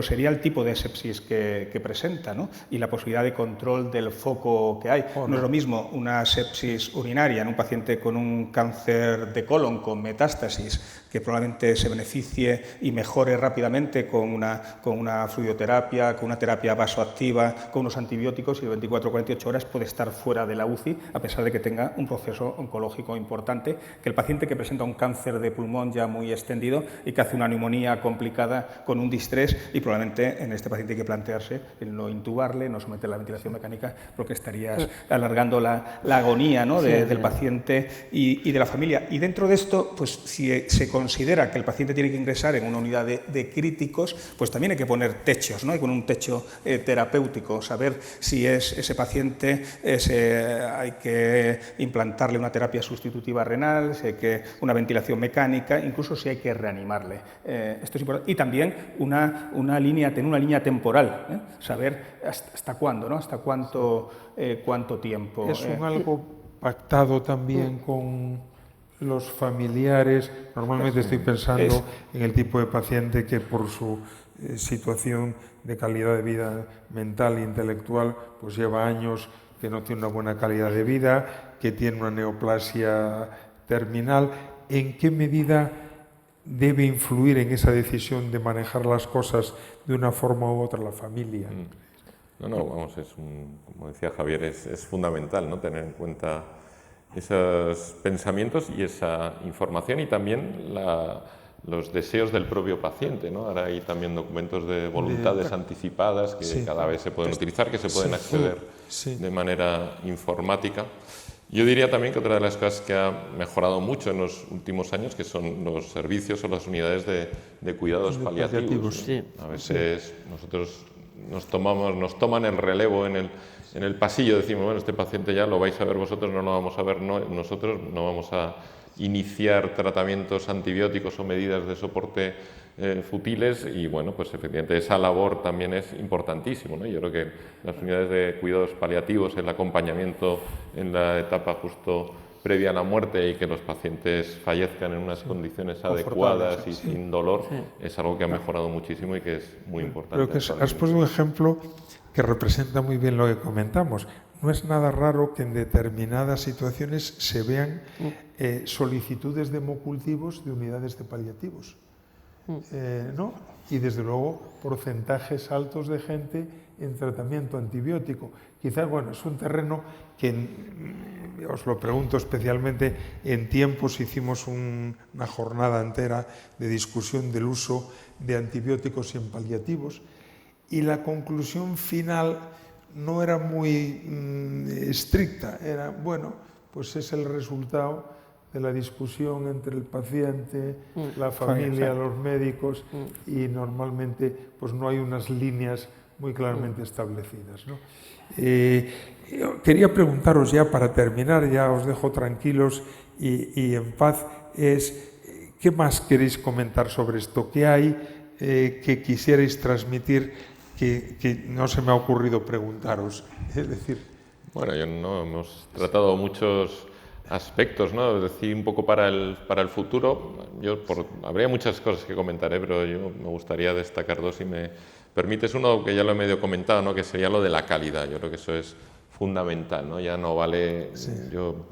sería el tipo de sepsis que presenta, ¿no? Y la posibilidad de control del foco que hay. No es lo mismo una sepsis urinaria en un paciente con un cáncer de colon con metástasis, que probablemente se beneficie y mejore rápidamente con una fluidoterapia, con una terapia vasoactiva, con unos antibióticos, y de 24 o 48 horas puede estar fuera de la UCI, a pesar de que tenga un proceso oncológico importante, que el paciente que presenta un cáncer de pulmón ya muy extendido y que hace una neumonía complicada con un distrés, y probablemente en este paciente hay que plantearse el no intubarle, no someter la ventilación mecánica, porque estarías alargando la agonía, ¿no? del paciente y de la familia. Y dentro de esto, pues si se considera que el paciente tiene que ingresar en una unidad de críticos, pues también hay que poner techos, ¿no? Hay que poner un techo terapéutico, saber si ese paciente hay que implantarle una terapia sustitutiva renal, si hay que una ventilación mecánica, incluso si hay que reanimarle. Esto es importante. Y también tener una línea temporal, saber hasta cuándo, ¿no? Hasta cuánto tiempo. Es algo pactado también con los familiares. Normalmente estoy pensando en el tipo de paciente que por su situación de calidad de vida mental e intelectual pues lleva años que no tiene una buena calidad de vida, que tiene una neoplasia terminal. ¿En qué medida debe influir en esa decisión de manejar las cosas de una forma u otra la familia? No, vamos, como decía Javier, es fundamental, ¿no?, tener en cuenta esos pensamientos y esa información y también los deseos del propio paciente, ¿no? Ahora hay también documentos de voluntades anticipadas que cada vez se pueden utilizar, que se pueden acceder de manera informática. Yo diría también que otra de las cosas que ha mejorado mucho en los últimos años, que son los servicios o las unidades de cuidados paliativos. Sí. A veces nosotros nos toman el relevo en el pasillo, decimos, bueno, este paciente ya lo vais a ver vosotros, no lo vamos a ver nosotros, no vamos a iniciar tratamientos antibióticos o medidas de soporte futiles, y bueno, pues efectivamente esa labor también es importantísimo, ¿no? Yo creo que las unidades de cuidados paliativos, el acompañamiento en la etapa justo previa a la muerte y que los pacientes fallezcan en unas condiciones adecuadas y sin dolor, es algo que ha mejorado muchísimo y que es muy importante. Creo que has puesto un ejemplo que representa muy bien lo que comentamos. No es nada raro que en determinadas situaciones se vean solicitudes de hemocultivos de unidades de paliativos, ¿no? Y desde luego porcentajes altos de gente en tratamiento antibiótico. Quizás, bueno, es un terreno que, os lo pregunto especialmente, en tiempos hicimos una jornada entera de discusión del uso de antibióticos en paliativos, y la conclusión final no era muy estricta, era, bueno, pues es el resultado de la discusión entre el paciente, la familia, los médicos, y normalmente pues no hay unas líneas muy claramente establecidas, ¿no? Quería preguntaros ya para terminar, ya os dejo tranquilos y en paz, ¿qué más queréis comentar sobre esto? ¿Qué hay que quisierais transmitir que no se me ha ocurrido preguntaros? Es decir... Bueno, hemos tratado muchos aspectos, ¿no? Es decir, un poco para el futuro. Habría muchas cosas que comentar, pero yo me gustaría destacar dos, si me permites. Uno que ya lo he medio comentado, ¿no?, que sería lo de la calidad. Yo creo que eso es fundamental, ¿no? Ya no vale... Yo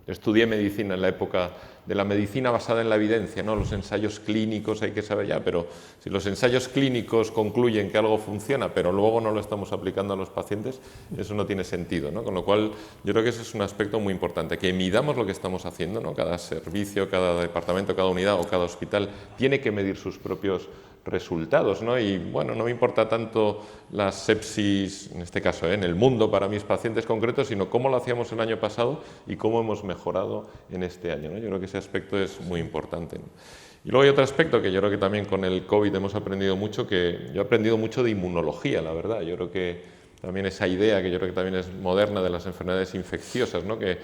estudié medicina en la época de la medicina basada en la evidencia, ¿no? Los ensayos clínicos hay que saber ya, pero si los ensayos clínicos concluyen que algo funciona, pero luego no lo estamos aplicando a los pacientes, eso no tiene sentido, ¿no? Con lo cual, yo creo que ese es un aspecto muy importante, que midamos lo que estamos haciendo, ¿no? Cada servicio, cada departamento, cada unidad o cada hospital tiene que medir sus propios resultados, ¿no? Y bueno, no me importa tanto la sepsis, en este caso, en el mundo para mis pacientes concretos, sino cómo lo hacíamos el año pasado y cómo hemos mejorado en este año, ¿no? Yo creo que ese aspecto es muy importante, ¿no? Y luego hay otro aspecto que yo creo que también con el COVID hemos aprendido mucho, que yo he aprendido mucho de inmunología, la verdad. Yo creo que también esa idea, que yo creo que también es moderna, de las enfermedades infecciosas, ¿no? Que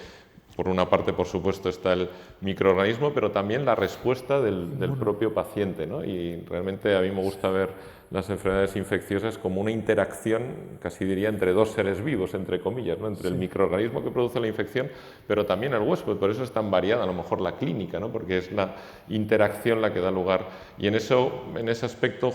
por una parte, por supuesto, está el microorganismo, pero también la respuesta del propio paciente, ¿no? Y realmente a mí me gusta ver las enfermedades infecciosas como una interacción, casi diría, entre dos seres vivos, entre comillas, ¿no? Entre el microorganismo que produce la infección, pero también el huésped. Por eso es tan variada a lo mejor la clínica, ¿no? Porque es la interacción la que da lugar. Y en ese aspecto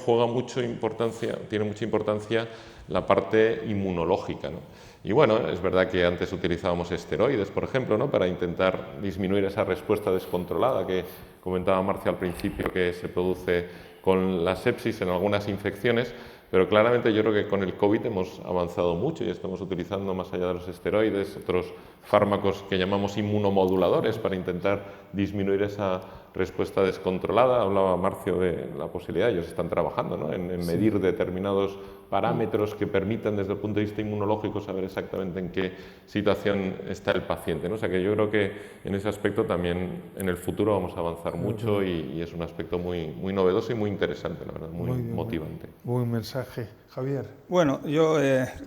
tiene mucha importancia la parte inmunológica, ¿no? Y bueno, es verdad que antes utilizábamos esteroides, por ejemplo, ¿no?, para intentar disminuir esa respuesta descontrolada que comentaba Marcia al principio, que se produce con la sepsis en algunas infecciones, pero claramente yo creo que con el COVID hemos avanzado mucho y estamos utilizando, más allá de los esteroides, otros fármacos que llamamos inmunomoduladores para intentar disminuir esa respuesta descontrolada. Hablaba Marcio de la posibilidad, ellos están trabajando, ¿no?, en medir determinados parámetros que permitan desde el punto de vista inmunológico saber exactamente en qué situación está el paciente, ¿no? O sea que yo creo que en ese aspecto también en el futuro vamos a avanzar mucho y es un aspecto muy, muy novedoso y muy interesante, la verdad, muy motivante. Buen mensaje. Javier. Bueno, yo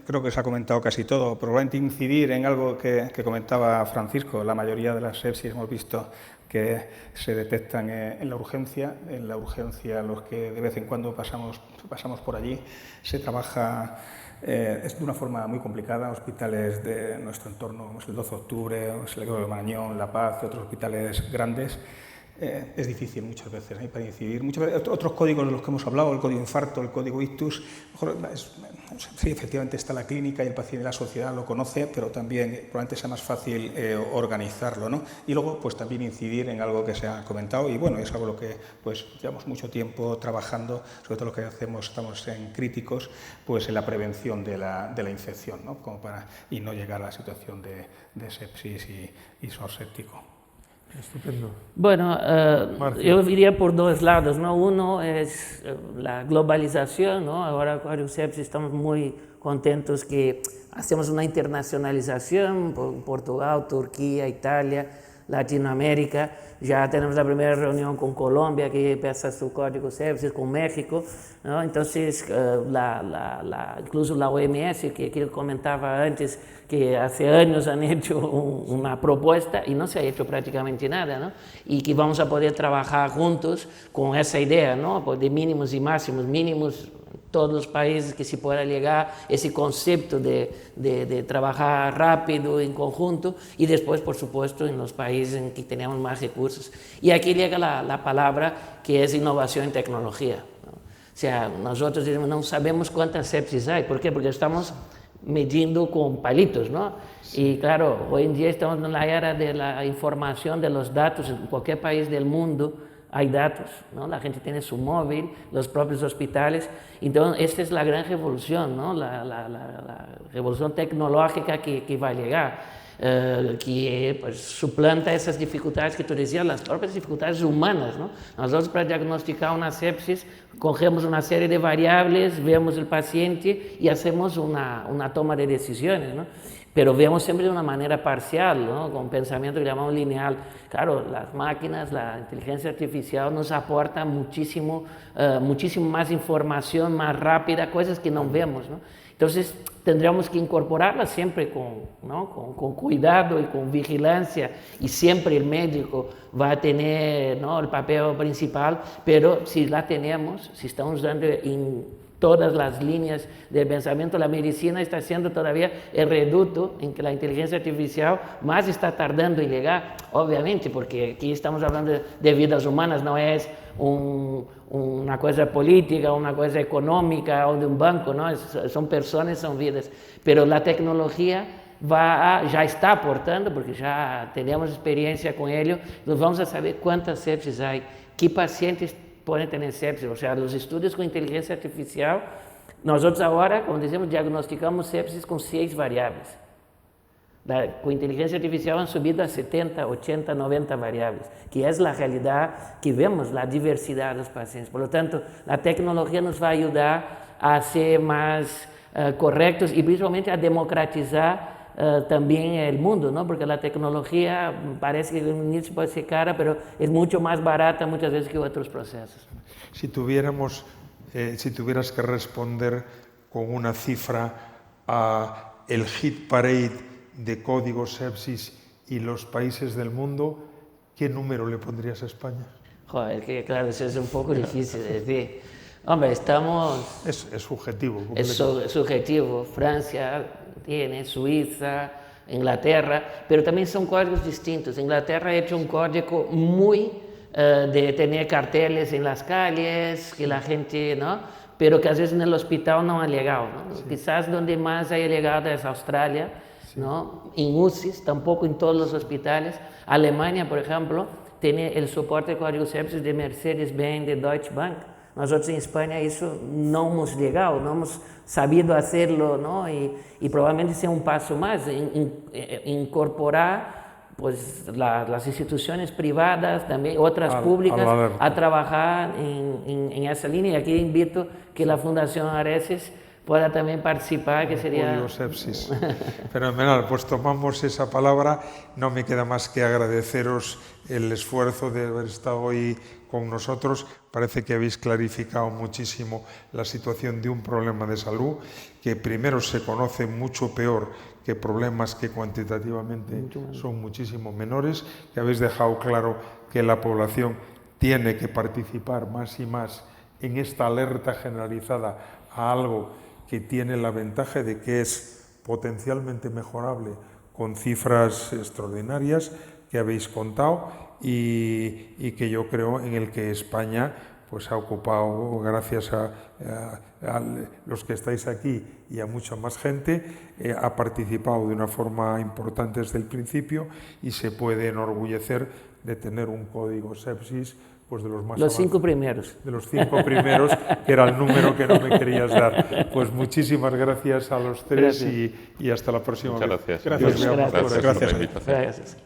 creo que se ha comentado casi todo. Probablemente incidir en algo que comentaba Francisco. La mayoría de las sepsis hemos visto que se detectan en la urgencia. En la urgencia, los que de vez en cuando pasamos por allí, se trabaja es de una forma muy complicada. Hospitales de nuestro entorno, como es el 12 de octubre, el Gregorio Marañón, La Paz, otros hospitales grandes, es difícil muchas veces para incidir. Muchas veces, otros códigos de los que hemos hablado, el código infarto, el código ictus, sí, efectivamente está la clínica y el paciente, la sociedad lo conoce, pero también probablemente sea más fácil organizarlo, ¿no? Y luego, pues también incidir en algo que se ha comentado, y bueno, es algo lo que pues llevamos mucho tiempo trabajando, sobre todo lo que hacemos, estamos en críticos, pues en la prevención de la infección, ¿no? Como y no llegar a la situación de sepsis y shock séptico. Estupendo. Bueno, yo diría por dos lados, ¿no? Uno es la globalización, ¿no? Ahora con el sepsis estamos muy contentos que hacemos una internacionalización, Portugal, Turquía, Italia, Latinoamérica. Ya tenemos la primera reunión con Colombia, que empieza su código sepsis, con México, ¿no? Entonces, incluso la OMS, que comentaba antes, que hace años han hecho una propuesta y no se ha hecho prácticamente nada, ¿no? Y que vamos a poder trabajar juntos con esa idea, ¿no? De mínimos y máximos, mínimos todos los países que se pueda llegar, ese concepto de trabajar rápido en conjunto, y después, por supuesto, en los países en que tenemos más recursos. Y aquí llega la palabra que es innovación en tecnología, ¿no? O sea, nosotros no sabemos cuántas sepsis hay. ¿Por qué? Porque estamos medindo con palitos, ¿no? Y claro, hoy en día estamos en la era de la información, de los datos. En cualquier país del mundo hay datos, ¿no? La gente tiene su móvil, los propios hospitales. Entonces, esta es la gran revolución, ¿no? La revolución tecnológica que va a llegar, que pues, suplanta esas dificultades que tú decías, las propias dificultades humanas, ¿no? Nosotros, para diagnosticar una sepsis, cogemos una serie de variables, vemos el paciente y hacemos una toma de decisiones, ¿no? Pero vemos siempre de una manera parcial, ¿no? Con pensamiento que llamamos lineal. Claro, las máquinas, la inteligencia artificial nos aporta muchísimo más información, más rápida, cosas que no vemos, ¿no? Entonces, tendríamos que incorporarla siempre con cuidado y con vigilancia, y siempre el médico va a tener, ¿no? el papel principal, pero si la tenemos, si estamos dando en todas las líneas del pensamiento, la medicina está siendo todavía el reducto en que la inteligencia artificial más está tardando en llegar, obviamente, porque aquí estamos hablando de vidas humanas, no es una cosa política, una cosa económica o de un banco, ¿no? Son personas, son vidas, pero la tecnología ya está aportando, porque ya tenemos experiencia con ello, nos vamos a saber cuántas sepsis hay, qué pacientes pueden tener sepsis. O sea, los estudios con inteligencia artificial, nosotros ahora, como decimos, diagnosticamos sepsis con 6 variables. Con inteligencia artificial han subido a 70, 80, 90 variables, que es la realidad que vemos, la diversidad de los pacientes. Por lo tanto, la tecnología nos va a ayudar a ser más correctos y principalmente a democratizar también el mundo, ¿no? Porque la tecnología parece que en un inicio puede ser cara, pero es mucho más barata muchas veces que otros procesos. Si tuvieras que responder con una cifra a el hit parade de código sepsis y los países del mundo, ¿qué número le pondrías a España? Joder, que claro, eso es un poco difícil de decir. Hombre, estamos... Es subjetivo. Es subjetivo. Francia tiene, Suiza, Inglaterra, pero también son códigos distintos. Inglaterra ha hecho un código muy de tener carteles en las calles, que la gente, ¿no? Pero que a veces en el hospital no ha llegado, ¿no? Sí. Quizás donde más haya llegado es Australia, sí. ¿No? En UCIs, tampoco en todos los hospitales. Alemania, por ejemplo, tiene el soporte de código sepsis de Mercedes-Benz, de Deutsche Bank. Nosotros en España eso no hemos llegado, no hemos sabido hacerlo, ¿no? Y probablemente sea un paso más, incorporar pues, las instituciones privadas, también otras públicas, a trabajar en esa línea. Y aquí invito que la Fundación Areces pueda también participar, que sería... Sepsis. Fenomenal, pues tomamos esa palabra. No me queda más que agradeceros el esfuerzo de haber estado hoy con nosotros. Parece que habéis clarificado muchísimo la situación de un problema de salud que primero se conoce mucho peor que problemas que cuantitativamente son muchísimo menores, que habéis dejado claro que la población tiene que participar más y más en esta alerta generalizada a algo que tiene la ventaja de que es potencialmente mejorable con cifras extraordinarias, que habéis contado y que yo creo en el que España pues ha ocupado, gracias a los que estáis aquí y a mucha más gente, ha participado de una forma importante desde el principio y se puede enorgullecer de tener un código sepsis pues de los más Los 5 primeros. de los 5 primeros, que era el número que no me querías dar. Pues muchísimas gracias a los tres y hasta la próxima Muchas vez. gracias. Gracias. Nos veamos por aquí. Gracias por la invitación. Gracias.